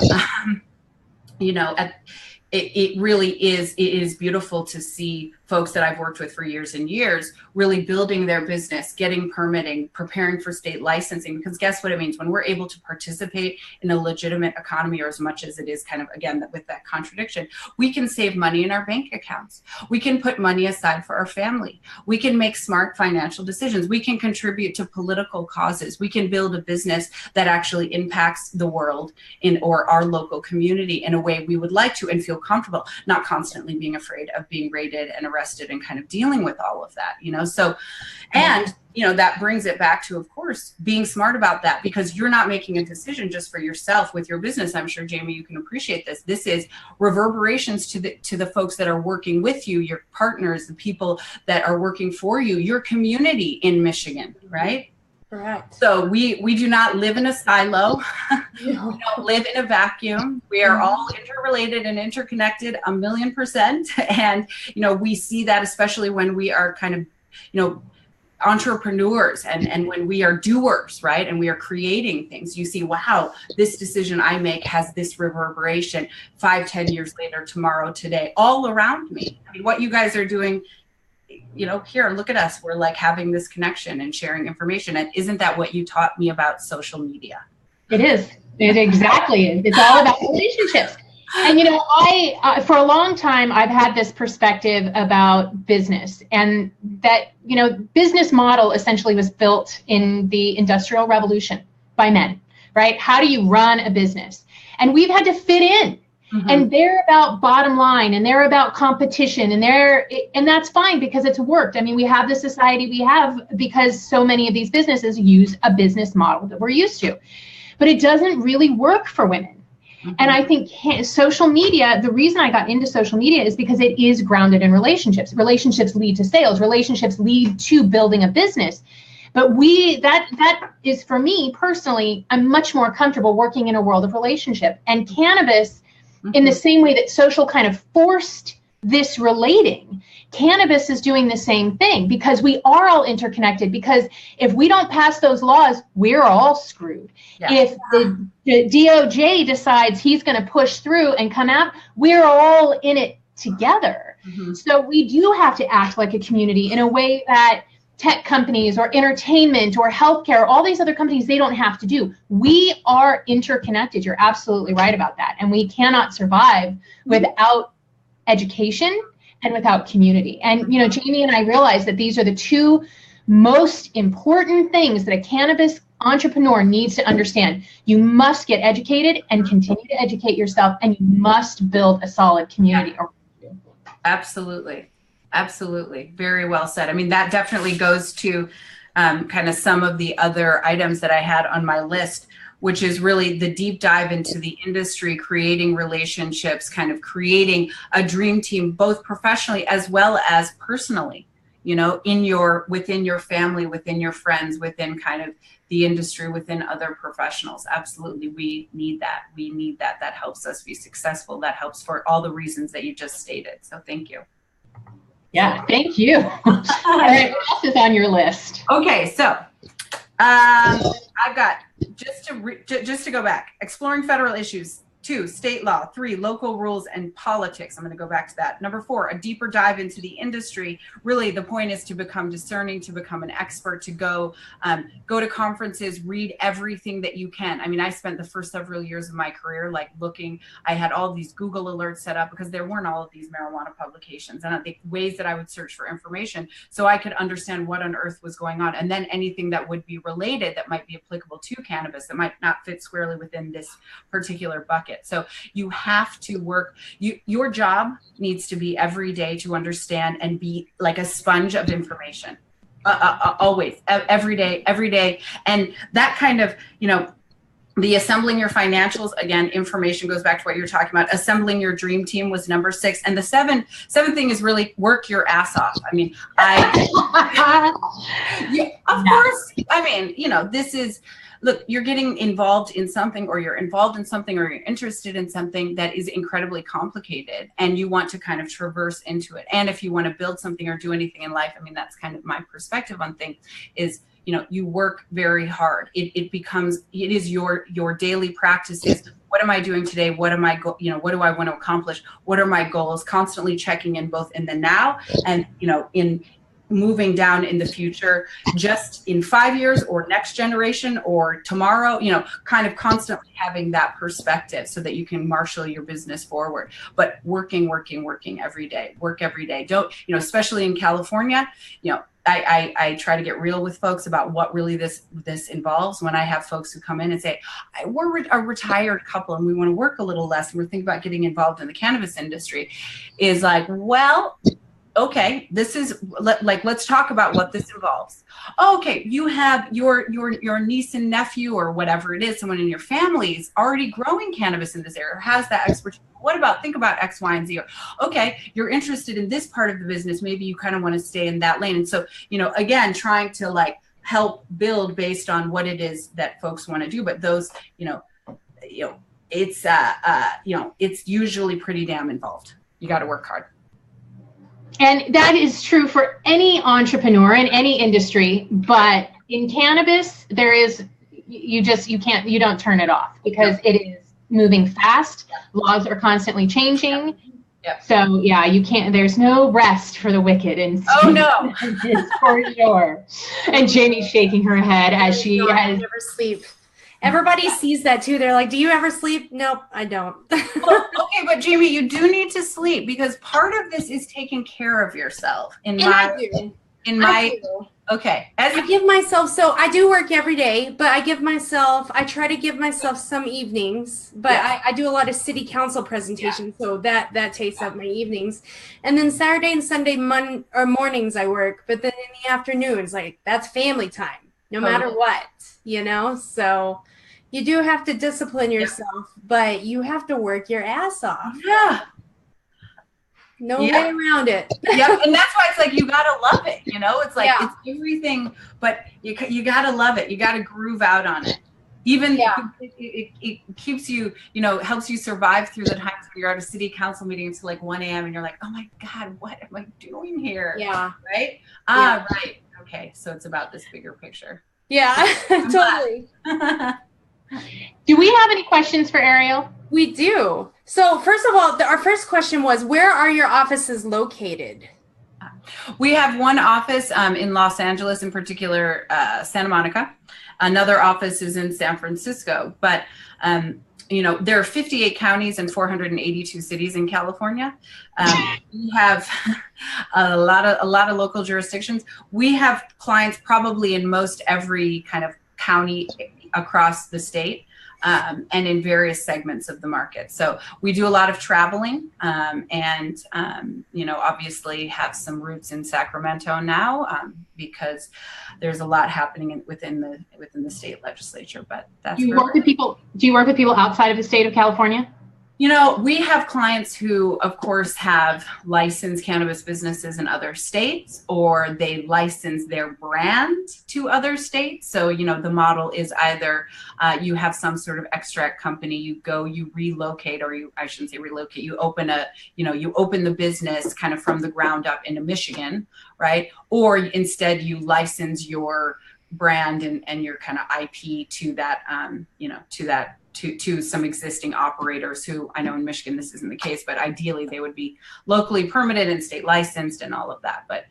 it really is, it is beautiful to see folks that I've worked with for years and years really building their business, getting permitting, preparing for state licensing, because guess what it means when we're able to participate in a legitimate economy, or as much as it is kind of, again, with that contradiction, we can save money in our bank accounts. We can put money aside for our family. We can make smart financial decisions. We can contribute to political causes. We can build a business that actually impacts the world or our local community in a way we would like to and feel comfortable, not constantly being afraid of being raided and arrested and kind of dealing with all of that, so, and that brings it back to, of course, being smart about that, because you're not making a decision just for yourself with your business. I'm sure, Jamie, you can appreciate this. This is reverberations to the folks that are working with you, your partners, the people that are working for you, your community in Michigan, right? Correct. So we do not live in a silo. We don't live in a vacuum. We are all interrelated and interconnected 1,000,000%. And, we see that especially when we are kind of, entrepreneurs and when we are doers, right? And we are creating things. You see, wow, this decision I make has this reverberation 5-10 years later, tomorrow, today, all around me. I mean, what you guys are doing, here, look at us. We're like having this connection and sharing information. And isn't that what you taught me about social media? It is. Exactly. It's all about relationships. And, I, for a long time, I've had this perspective about business, and that, business model essentially was built in the Industrial Revolution by men, right? How do you run a business? And we've had to fit in. Mm-hmm. And they're about bottom line, and they're about competition, and that's fine because it's worked. I mean, we have the society we have because so many of these businesses use a business model that we're used to, but it doesn't really work for women. Mm-hmm. And I think social media, the reason I got into social media is because it is grounded in relationships. Relationships lead to sales. Relationships lead to building a business. But that is, for me personally, I'm much more comfortable working in a world of relationship. And cannabis, in the same way that social kind of forced this relating, cannabis is doing the same thing, because we are all interconnected. Because if we don't pass those laws, we're all screwed. Yeah. If the DOJ decides he's going to push through and come out, we're all in it together. Mm-hmm. So we do have to act like a community in a way that tech companies or entertainment or healthcare, all these other companies, they don't have to do. We are interconnected. You're absolutely right about that. And we cannot survive without education and without community. And, Jamie and I realize that these are the two most important things that a cannabis entrepreneur needs to understand. You must get educated and continue to educate yourself, and you must build a solid community. Yeah. Absolutely. Absolutely. Very well said. I mean, that definitely goes to kind of some of the other items that I had on my list, which is really the deep dive into the industry, creating relationships, kind of creating a dream team, both professionally as well as personally, within your family, within your friends, within kind of the industry, within other professionals. Absolutely. We need that. We need that. That helps us be successful. That helps for all the reasons that you just stated. So thank you. Yeah, thank you. All right, what else is on your list? Okay, so I've got, just to go back, exploring federal issues. 2, state law. 3, local rules and politics. I'm going to go back to that. Number 4, a deeper dive into the industry. Really, the point is to become discerning, to become an expert, to go to conferences, read everything that you can. I mean, I spent the first several years of my career I had all these Google alerts set up because there weren't all of these marijuana publications, and the ways that I would search for information so I could understand what on earth was going on, and then anything that would be related that might be applicable to cannabis that might not fit squarely within this particular bucket. So you have to work, your job needs to be every day to understand and be like a sponge of information, always, every day. And that kind of, The assembling your financials, again, information goes back to what you're talking about. Assembling your dream team was number 6. And the seventh thing is really work your ass off. I mean, of course, I mean, you know, this is, look, you're getting involved in something, or you're involved in something, or you're interested in something that is incredibly complicated, and you want to kind of traverse into it. And if you want to build something or do anything in life, I mean, that's kind of my perspective on things is, you know, you work very hard. It is your daily practices. What am I doing today? What am I what do I want to accomplish? What are my goals? Constantly checking in both in the now and, you know, in moving down in the future, just in 5 years or next generation or tomorrow, you know, kind of constantly having that perspective so that you can marshal your business forward. But working every day, work every day. Don't, you know, especially in California, you know, I try to get real with folks about what really this involves. When I have folks who come in and say, we're a retired couple and we want to work a little less and we're thinking about getting involved in the cannabis industry, is like, well, okay, this is like, let's talk about what this involves. Okay, you have your niece and nephew or whatever it is, someone in your family is already growing cannabis in this area, or has that expertise. What about, think about X, Y, and Z. Okay, you're interested in this part of the business. Maybe you kind of want to stay in that lane. And so, you know, again, trying to like help build based on what it is that folks want to do. But those, it's it's usually pretty damn involved. You got to work hard. And that is true for any entrepreneur in any industry, but in cannabis, there is, you don't turn it off because it is moving fast. Laws are constantly changing. Yep. So yeah, you can't, there's no rest for the wicked. And oh no, for sure. And Jamie's shaking her head as she has never sleep. Everybody sees that too. They're like, do you ever sleep? Nope, I don't. Well, okay, but Jamie, you do need to sleep because part of this is taking care of yourself. Okay. I give myself, so I do work every day, but I try to give myself some evenings, but I do a lot of city council presentations. So that takes up my evenings. And then Saturday and Sunday mornings I work, but then in the afternoons, like that's family time, no matter what, you know? So you do have to discipline yourself, but you have to work your ass off. Yeah. No way around it. Yep, and that's why it's like you gotta love it. You know, it's like it's everything, but you gotta love it. You gotta groove out on it. Even it keeps you, you know, helps you survive through the times when you're at a city council meeting until like 1 a.m. and you're like, oh my God, what am I doing here? Yeah. Right. Right. Okay. So it's about this bigger picture. Yeah. Totally. Do we have any questions for Ariel? We do. So first of all, our first question was, where are your offices located? We have one office in Los Angeles, in particular, Santa Monica. Another office is in San Francisco. But, you know, there are 58 counties and 482 cities in California. We have a lot of local jurisdictions. We have clients probably in most every kind of county across the state. And in various segments of the market. So we do a lot of traveling and, you know, obviously have some roots in Sacramento now because there's a lot happening within the state legislature. But that's do you work with people outside of the state of California? You know, we have clients who, of course, have licensed cannabis businesses in other states, or they license their brand to other states. So, you know, the model is either you have some sort of extract company, you relocate, or I shouldn't say relocate, you open the business kind of from the ground up into Michigan, right? Or instead you license your brand and your kind of IP to that, to some existing operaters who, I know in Michigan this isn't the case, but ideally they would be locally permitted and state licensed and all of that. But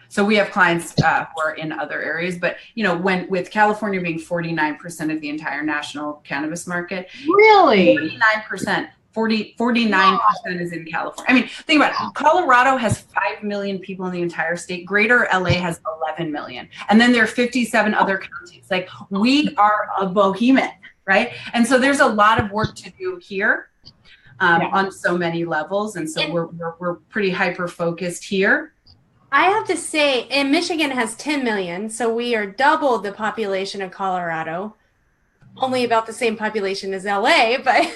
so we have clients who are in other areas, but you know, with California being 49% of the entire national cannabis market, really 49%. 49% is in California. I mean, think about it. Colorado has 5 million people in the entire state. Greater LA has 11 million. And then there are 57 other counties. Like, we are a behemoth, right? And so there's a lot of work to do here on so many levels. And so we're pretty hyper-focused here. I have to say, and Michigan has 10 million, so we are double the population of Colorado. only about the same population as LA, but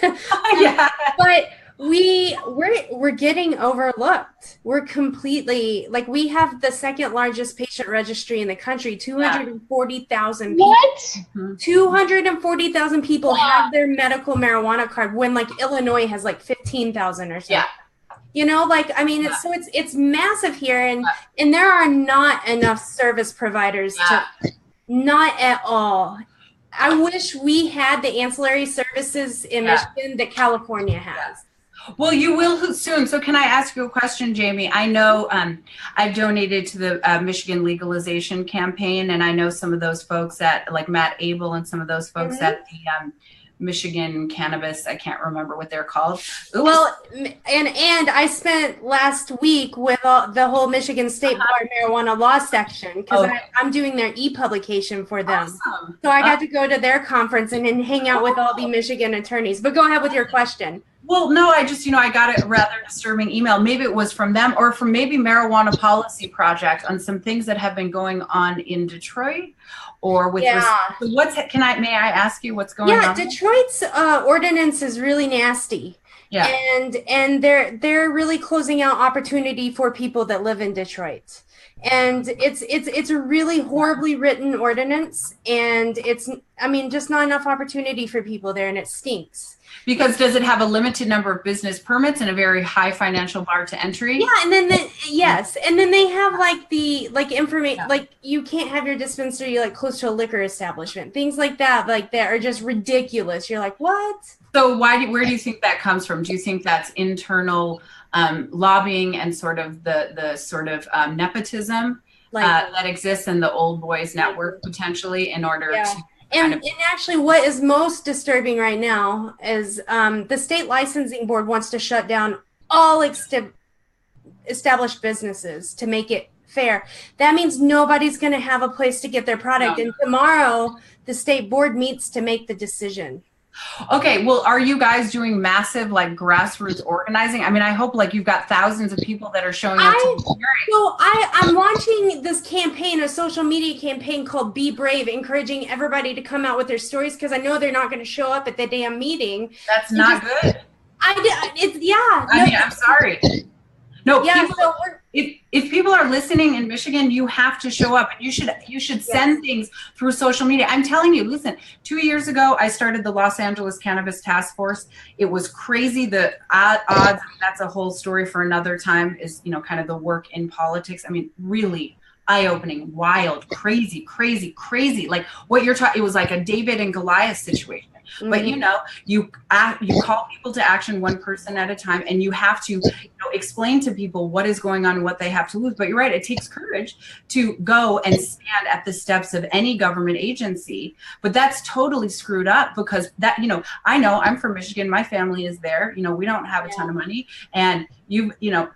Yeah. but we're getting overlooked. We're completely, like, we have the second largest patient registry in the country, 240,000 people. What? 240,000 people have their medical marijuana card when like Illinois has like 15,000 or so. Yeah. You know, like, I mean, it's massive here, and there are not enough service providers to, not at all. I wish we had the ancillary services in Michigan that California has. Well, you will soon. So can I ask you a question, Jamie? I know I've donated to the Michigan legalization campaign, and I know some of those folks at, like Matt Abel and some of those folks at the Michigan Cannabis, I can't remember what they're called. Oops. Well, and I spent last week with the whole Michigan State Board marijuana law section, because I'm doing their e-publication for them. Awesome. So I got to go to their conference and then hang out with all the Michigan attorneys. But go ahead with your question. Well, no, I just, I got a rather disturbing email. Maybe it was from them or from maybe Marijuana Policy Project on some things that have been going on in Detroit, or with may I ask you what's going on? Yeah, Detroit's ordinance is really nasty. Yeah. And they're really closing out opportunity for people that live in Detroit. And it's a really horribly written ordinance, and just not enough opportunity for people there, and it stinks. Because does it have a limited number of business permits and a very high financial bar to entry? Yeah, and then and then they have information, like you can't have your dispensary like close to a liquor establishment, things like that are just ridiculous. You're like, what? So where do you think that comes from? Do you think that's internal lobbying and sort of the sort of nepotism that exists in the old boys network potentially in order to? And actually, what is most disturbing right now is the state licensing board wants to shut down all established businesses to make it fair. That means nobody's going to have a place to get their product. No. And tomorrow, the state board meets to make the decision. Okay, well, are you guys doing massive like grassroots organizing? I mean, I hope like you've got thousands of people that are showing up. So I'm launching this campaign, a social media campaign called Be Brave, encouraging everybody to come out with their stories, because I know they're not going to show up at the damn meeting. That's not good. I mean, I'm sorry. No, yeah, people, if people are listening in Michigan, you have to show up, and you should send things through social media. I'm telling you, listen, 2 years ago, I started the Los Angeles Cannabis Task Force. It was crazy. The odds, that's a whole story for another time, is, kind of the work in politics. I mean, really eye-opening, wild, crazy. Like what you're talking, it was like a David and Goliath situation. But you call people to action one person at a time, and you have to explain to people what is going on and what they have to lose. But you're right, it takes courage to go and stand at the steps of any government agency. But that's totally screwed up, because that, I know I'm from Michigan, my family is there, we don't have a ton of money, and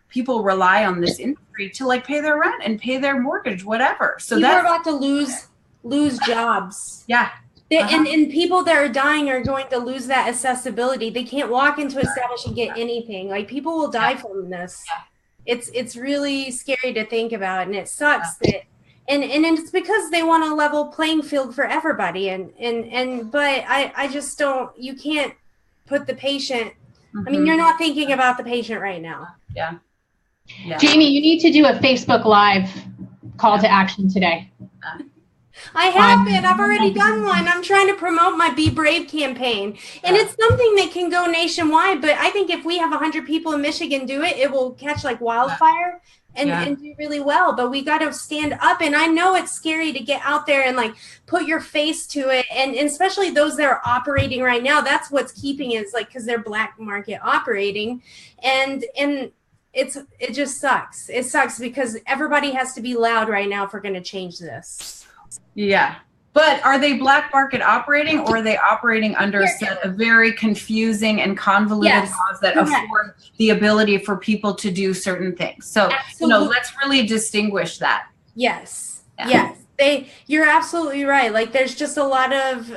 people rely on this industry to like pay their rent and pay their mortgage, whatever. So people are about to lose jobs. Yeah. And people that are dying are going to lose that accessibility. They can't walk into an establishment and get anything. Like, people will die from this. Yeah. It's really scary to think about, and it sucks that, and it's because they want a level playing field for everybody. But I just don't. You can't put the patient. I mean, you're not thinking about the patient right now. Yeah. Jamie, you need to do a Facebook Live call to action today. I have been. I've already done one. I'm trying to promote my Be Brave campaign. And it's something that can go nationwide. But I think if we have 100 people in Michigan do it, it will catch like wildfire and do really well. But we got to stand up. And I know it's scary to get out there and like put your face to it. And especially those that are operating right now, that's what's keeping it, is like, because they're black market operating. And it just sucks. It sucks because everybody has to be loud right now if we're going to change this. Yeah. But are they black market operating, or are they operating under a set of very confusing and convoluted laws that afford the ability for people to do certain things? So, let's really distinguish that. Yes. Yeah. Yes. You're absolutely right. Like, there's just a lot of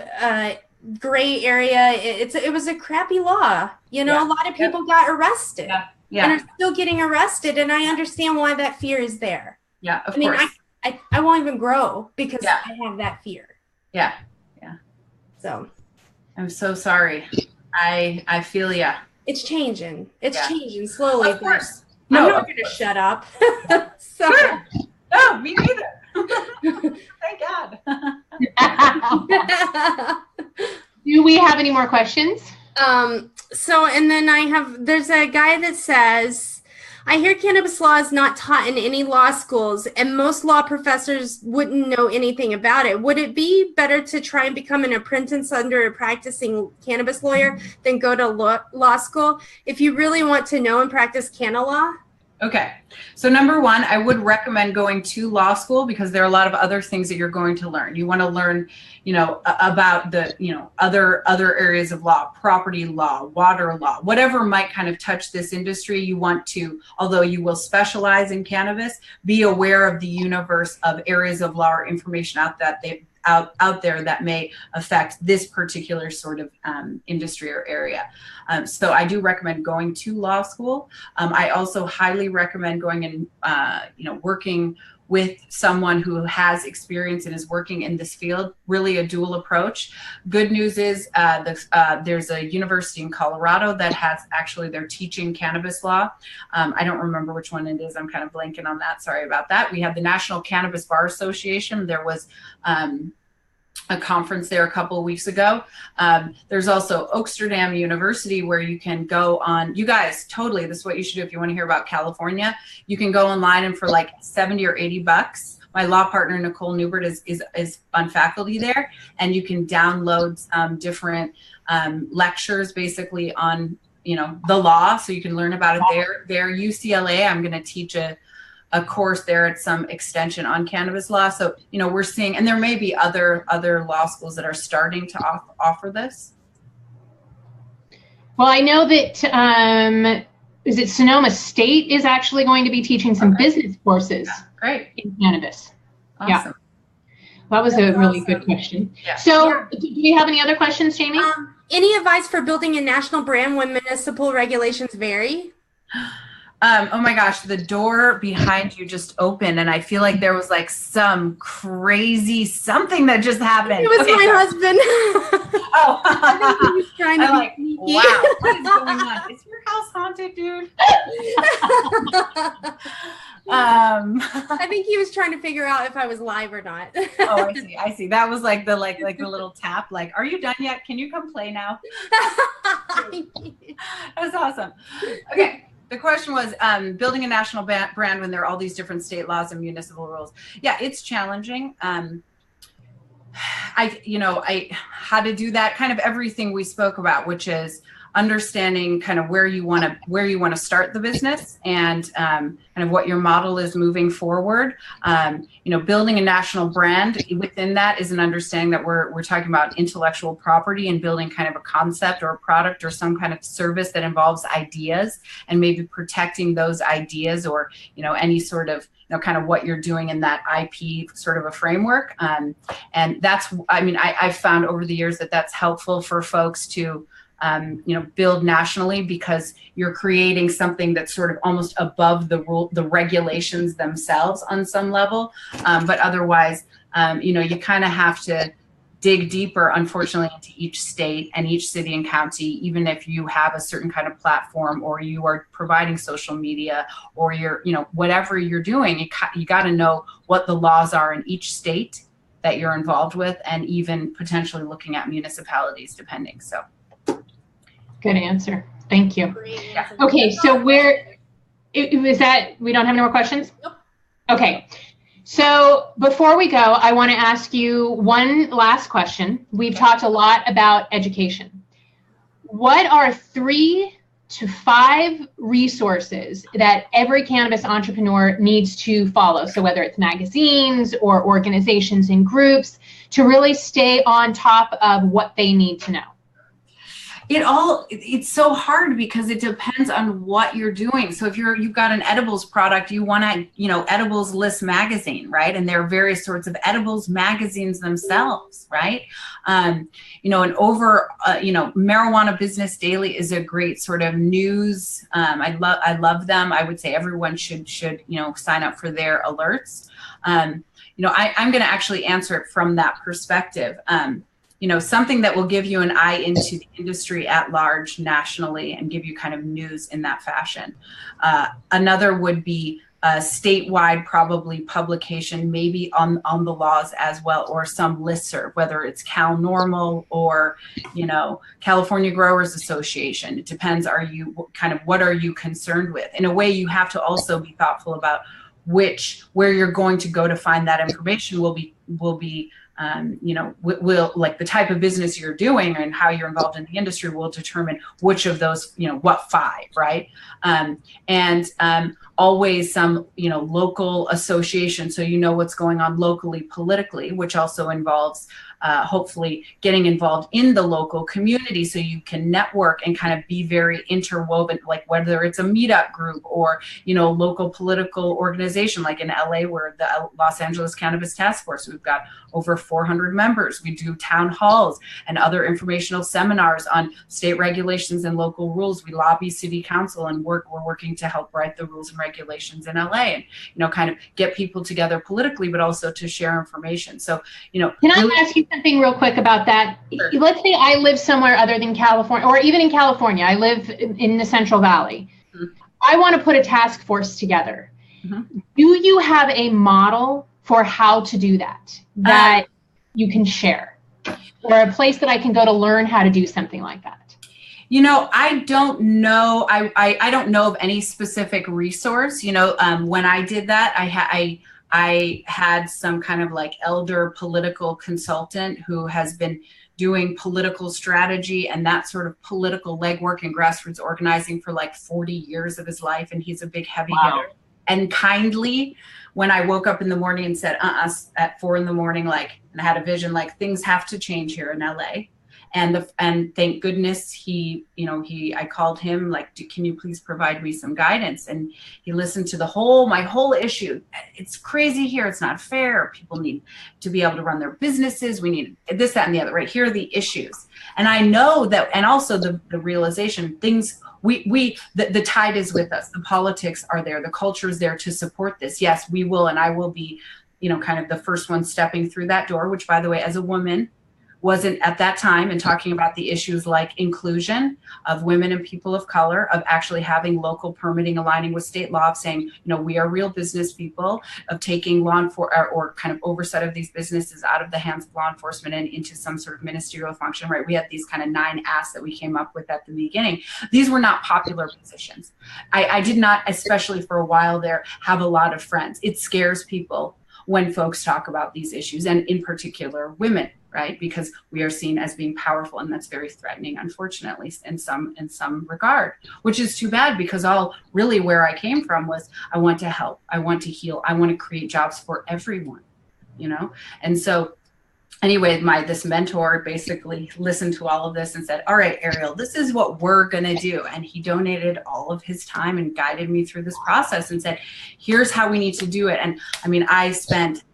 gray area. It was a crappy law. A lot of people got arrested and are still getting arrested. And I understand why that fear is there. Yeah, of course. I won't even grow because I have that fear. Yeah. So I'm so sorry. I feel ya. It's changing. It's changing slowly. Of course. I'm No, not going to shut up. So. Sure. No, me neither. Thank God. Do we have any more questions? So, and then there's a guy that says, I hear cannabis law is not taught in any law schools and most law professors wouldn't know anything about it. Would it be better to try and become an apprentice under a practicing cannabis lawyer than go to law school if you really want to know and practice canna law? Okay. So number one, I would recommend going to law school because there are a lot of other things that you're going to learn. You want to learn, about the, other areas of law, property law, water law, whatever might kind of touch this industry. You want to, although you will specialize in cannabis, be aware of the universe of areas of law or information out there that may affect this particular sort of industry or area. So I do recommend going to law school. I also highly recommend going and, working with someone who has experience and is working in this field, really a dual approach. Good news is there's a university in Colorado that has they're teaching cannabis law. I don't remember which one it is. I'm kind of blanking on that. Sorry about that. We have the National Cannabis Bar Association. There was a conference there a couple of weeks ago. There's also Oaksterdam University where you can go on, you guys, totally, this is what you should do if you want to hear about California. You can go online and for like 70 or 80 bucks, my law partner, Nicole Newbert, is on faculty there, and you can download different lectures basically on, the law, so you can learn about it there. UCLA, I'm going to teach a course there at some extension on cannabis law. So, we're seeing, and there may be other law schools that are starting to offer this. Well, I know that, is it Sonoma State is actually going to be teaching some business courses Great. in cannabis. Awesome. Yeah. That was a really good question. Yeah. So do you have any other questions, Jamie? Any advice for building a national brand when municipal regulations vary? Oh my gosh, the door behind you just opened and I feel like there was like some crazy something that just happened. It was my husband. Oh, I think he was trying to like, be sneaky. wow, what is going on? Is your house haunted, dude? I think he was trying to figure out if I was live or not. Oh, I see. That was like the little tap, like, are you done yet? Can you come play now? That's awesome. Okay. The question was building a national brand when there are all these different state laws and municipal rules. Yeah, it's challenging. How to do that, kind of everything we spoke about, which is understanding kind of where you want to start the business and kind of what your model is moving forward. Building a national brand within that is an understanding that we're talking about intellectual property and building kind of a concept or a product or some kind of service that involves ideas and maybe protecting those ideas or, any sort of, kind of what you're doing in that IP sort of a framework. And that's, I've found over the years that that's helpful for folks to, build nationally because you're creating something that's sort of almost above the regulations themselves on some level. But otherwise, you kind of have to dig deeper, unfortunately, into each state and each city and county, even if you have a certain kind of platform or you are providing social media or you're, whatever you're doing, you got to know what the laws are in each state that you're involved with and even potentially looking at municipalities depending. So. Good answer. Thank you. Yeah. Okay, so is that, we don't have any more questions? Nope. Okay, so before we go, I want to ask you one last question. We've talked a lot about education. What are 3 to 5 resources that every cannabis entrepreneur needs to follow? So whether it's magazines or organizations and groups to really stay on top of what they need to know. It's so hard because it depends on what you're doing. So if you've got an edibles product, you want to, Edibles List magazine, right? And there are various sorts of edibles magazines themselves, right? Marijuana Business Daily is a great sort of news. I love them. I would say everyone should sign up for their alerts. I'm going to actually answer it from that perspective. something that will give you an eye into the industry at large nationally and give you kind of news in that fashion. Another would be a statewide probably publication, maybe on the laws as well, or some listserv, whether it's Cal Normal or, California Growers Association. It depends, what are you concerned with? In a way, you have to also be thoughtful about where you're going to go to find that information will be like the type of business you're doing and how you're involved in the industry will determine which of those, what 5, right? Always some, local association. So what's going on locally, politically, which also involves hopefully getting involved in the local community so you can network and kind of be very interwoven, like whether it's a meetup group or, local political organization, like in LA, where the Los Angeles Cannabis Task Force, we've got over 400 members. We do town halls and other informational seminars on state regulations and local rules. We lobby city council and we're working to help write the rules and regulations in LA and, kind of get people together politically, but also to share information. So, can I ask you something real quick about that? Sure. Let's say I live somewhere other than California, or even in California, I live in the Central Valley. Mm-hmm. I want to put a task force together. Mm-hmm. Do you have a model for how to do that you can share, or a place that I can go to learn how to do something like that? I don't know. I don't know of any specific resource. When I did that, I had some kind of like elder political consultant who has been doing political strategy and that sort of political legwork and grassroots organizing for like 40 years of his life. And he's a big heavy hitter. And kindly, when I woke up in the morning and said, at 4 a.m, and I had a vision, like things have to change here in LA. And thank goodness I called him, like, can you please provide me some guidance? And he listened to my whole issue. It's crazy here. It's not fair. People need to be able to run their businesses. We need this, that, and the other, right? Here are the issues. And I know that, and also the realization, the tide is with us. The politics are there. The culture is there to support this. Yes, we will. And I will be, kind of the first one stepping through that door, which, by the way, as a woman, wasn't at that time, and talking about the issues like inclusion of women and people of color, of actually having local permitting aligning with state law, of saying, we are real business people, of taking law enforcement or kind of oversight of these businesses out of the hands of law enforcement and into some sort of ministerial function, right? We had these kind of 9 asks that we came up with at the beginning. These were not popular positions. I did not, especially for a while there, have a lot of friends. It scares people when folks talk about these issues, and in particular women, right? Because we are seen as being powerful, and that's very threatening, unfortunately, in some regard, which is too bad, because really where I came from was, I want to help, I want to heal, I want to create jobs for everyone, And so anyway, this mentor basically listened to all of this and said, all right, Ariel, this is what we're going to do. And he donated all of his time and guided me through this process and said, here's how we need to do it. And I spent,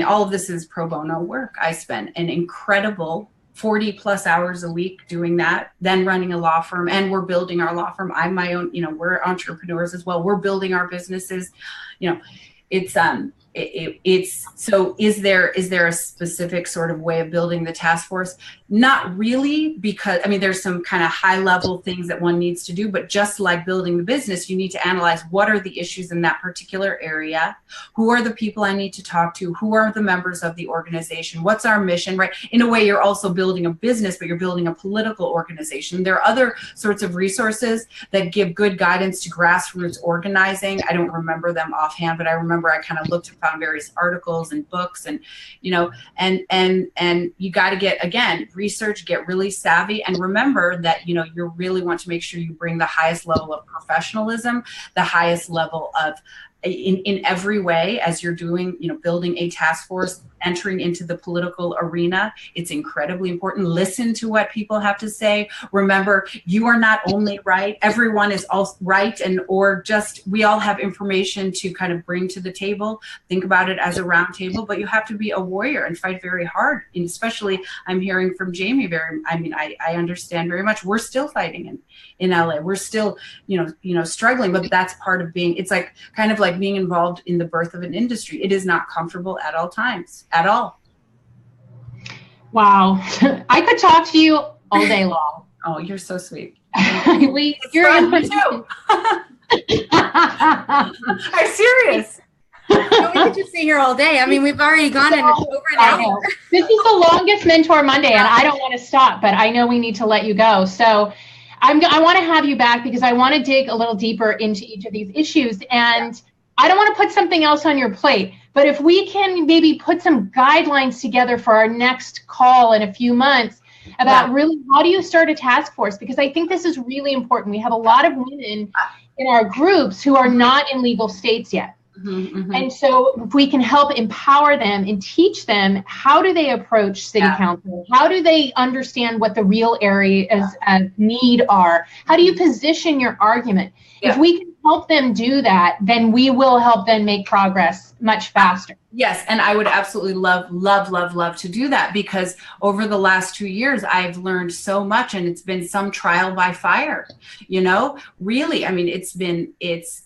all of this is pro bono work. I spent an incredible 40 plus hours a week doing that, then running a law firm, and we're building our law firm. I'm my own, we're entrepreneurs as well. We're building our businesses, so is there a specific sort of way of building the task force? Not really, because there's some kind of high level things that one needs to do, but just like building the business, you need to analyze what are the issues in that particular area, who are the people I need to talk to, who are the members of the organization, what's our mission, right? In a way, you're also building a business, but you're building a political organization. There are other sorts of resources that give good guidance to grassroots organizing. I don't remember them offhand, but I remember I kind of looked and found various articles and books, and and you got to get, again, research, get really savvy, and remember that you really want to make sure you bring the highest level of professionalism, the highest level of in every way as you're doing, building a task force, entering into the political arena. It's incredibly important. Listen to what people have to say. Remember, you are not only right. Everyone is also right, we all have information to kind of bring to the table. Think about it as a round table, but you have to be a warrior and fight very hard. And especially, I'm hearing from Jamie I understand very much. We're still fighting in LA. We're still, struggling, but that's part of being, it's like kind of like being involved in the birth of an industry. It is not comfortable at all times, at all. Wow. I could talk to you all day long. Oh, you're so sweet. You're fun, too. I'm serious. No, we could just stay here all day. I mean, we've already gone in over an hour. This is the longest Mentor Monday, and I don't want to stop, but I know we need to let you go. So I want to have you back because I want to dig a little deeper into each of these issues. And I don't want to put something else on your plate, but if we can maybe put some guidelines together for our next call in a few months about really how do you start a task force? Because I think this is really important. We have a lot of women in our groups who are not in legal states yet. And so if we can help empower them and teach them, how do they approach city council? How do they understand what the real areas of need are? How do you position your argument? If we can help them do that, then we will help them make progress much faster. Yes, and I would absolutely love to do that, because over the last 2 years, I've learned so much, and it's been some trial by fire, you know, really. I mean, it's,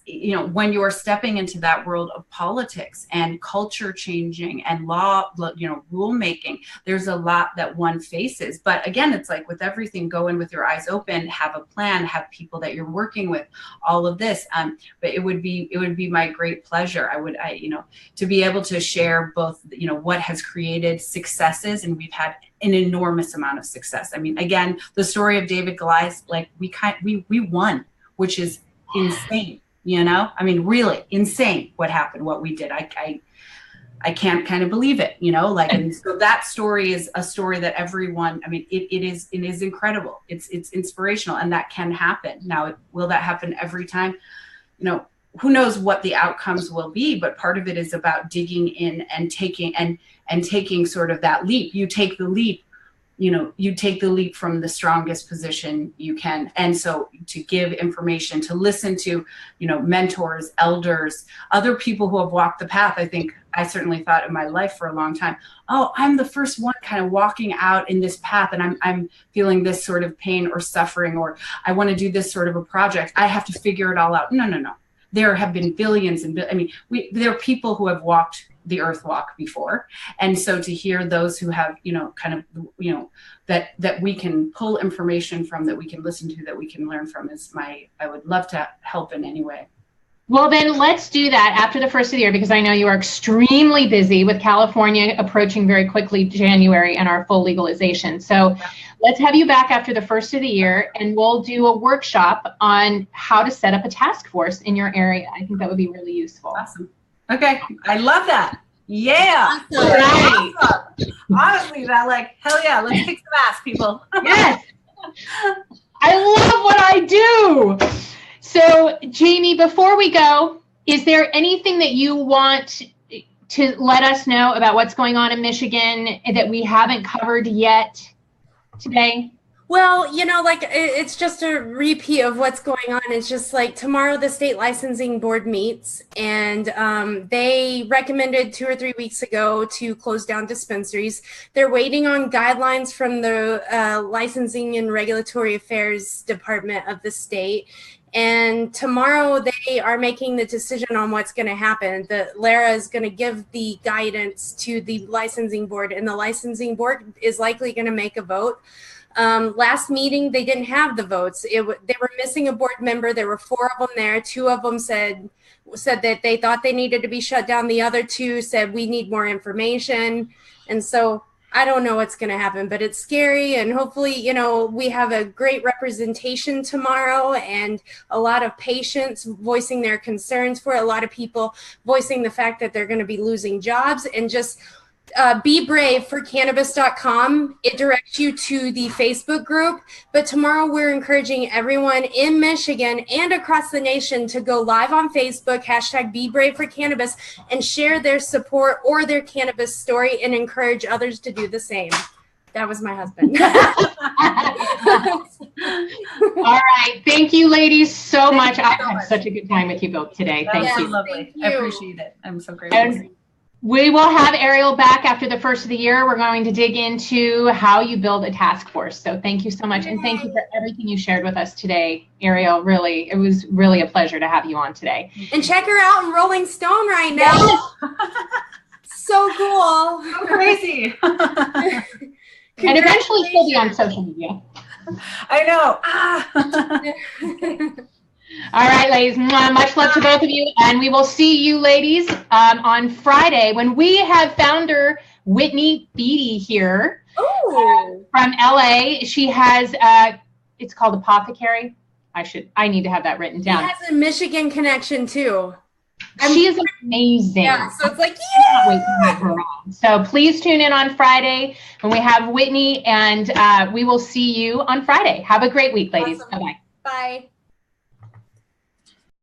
you know, when you're stepping into that world of politics and culture changing and law, you know, rulemaking, there's a lot that one faces. But again, it's like with everything, go in with your eyes open, have a plan, have people that you're working with, all of this. But it would be my great pleasure. You know, to be able to share both, you know, what has created successes, and we've had an enormous amount of success. I mean, again, the story of David Goliath, like we won, which is insane, you know? I mean, really insane what happened, what we did. I can't kind of believe it, you know, like, and so that story is a story that everyone, I mean, it is incredible. It's inspirational, and that can happen. Now, will that happen every time? You know, who knows what the outcomes will be, but part of it is about digging in and taking sort of that leap. You take the leap, you know, you take the leap from the strongest position you can. And so to give information, to listen to, you know, mentors, elders, other people who have walked the path. I think I certainly thought in my life for a long time, oh, I'm the first one kind of walking out in this path, and I'm feeling this sort of pain or suffering, or I want to do this sort of a project. I have to figure it all out. No. There have been billions and I mean, there are people who have walked the earth walk before. And so to hear those who have, you know, kind of, you know, that we can pull information from, that we can listen to, that we can learn from, is I would love to help in any way. Well, then let's do that after the first of the year, because I know you are extremely busy with California approaching very quickly January and our full legalization. So let's have you back after the first of the year, and we'll do a workshop on how to set up a task force in your area. I think that would be really useful. Awesome. Okay. I love that. Yeah. Awesome. Right. Awesome. Honestly, that, like, hell yeah, let's kick some ass, people. Yes. I love what I do. So, Jamie, before we go, is there anything that you want to let us know about what's going on in Michigan that we haven't covered yet today? Well, you know, like, it's just a repeat of what's going on. It's just like tomorrow the state licensing board meets, and they recommended 2 or 3 weeks ago to close down dispensaries. They're waiting on guidelines from the Licensing and Regulatory Affairs Department of the state. And tomorrow they are making the decision on what's going to happen. Lara is going to give the guidance to the licensing board, and the licensing board is likely going to make a vote. Last meeting, they didn't have the votes. They were missing a board member. There were 4 of them there. 2 of them said that they thought they needed to be shut down. The other 2 said we need more information. And so I don't know what's going to happen, but it's scary. And hopefully, you know, we have a great representation tomorrow, and a lot of patients voicing their concerns for it. A lot of people voicing the fact that they're going to be losing jobs. And just be brave for cannabis.com. It directs you to the Facebook group. But tomorrow we're encouraging everyone in Michigan and across the nation to go live on Facebook, hashtag Be Brave for Cannabis, and share their support or their cannabis story, and encourage others to do the same. That was my husband. All right. Thank you, ladies, so much. I had such a good time with you both today. Thank you. Lovely. I appreciate it. I'm so grateful. And we will have Ariel back after the first of the year. We're going to dig into how you build a task force. So thank you so much. And thank you for everything you shared with us today, Ariel. Really, it was really a pleasure to have you on today. And check her out in Rolling Stone right now. So cool. So crazy. And eventually she'll be on social media. I know. All right, ladies. Much love to both of you. And we will see you ladies on Friday when we have founder Whitney Beatty here from LA. She has, it's called Apothecary. I need to have that written down. She has a Michigan connection too. She is amazing. Yeah, so it's like, I can't wait to have her on. So please tune in on Friday when we have Whitney, and we will see you on Friday. Have a great week, ladies. Awesome. Bye-bye. Bye.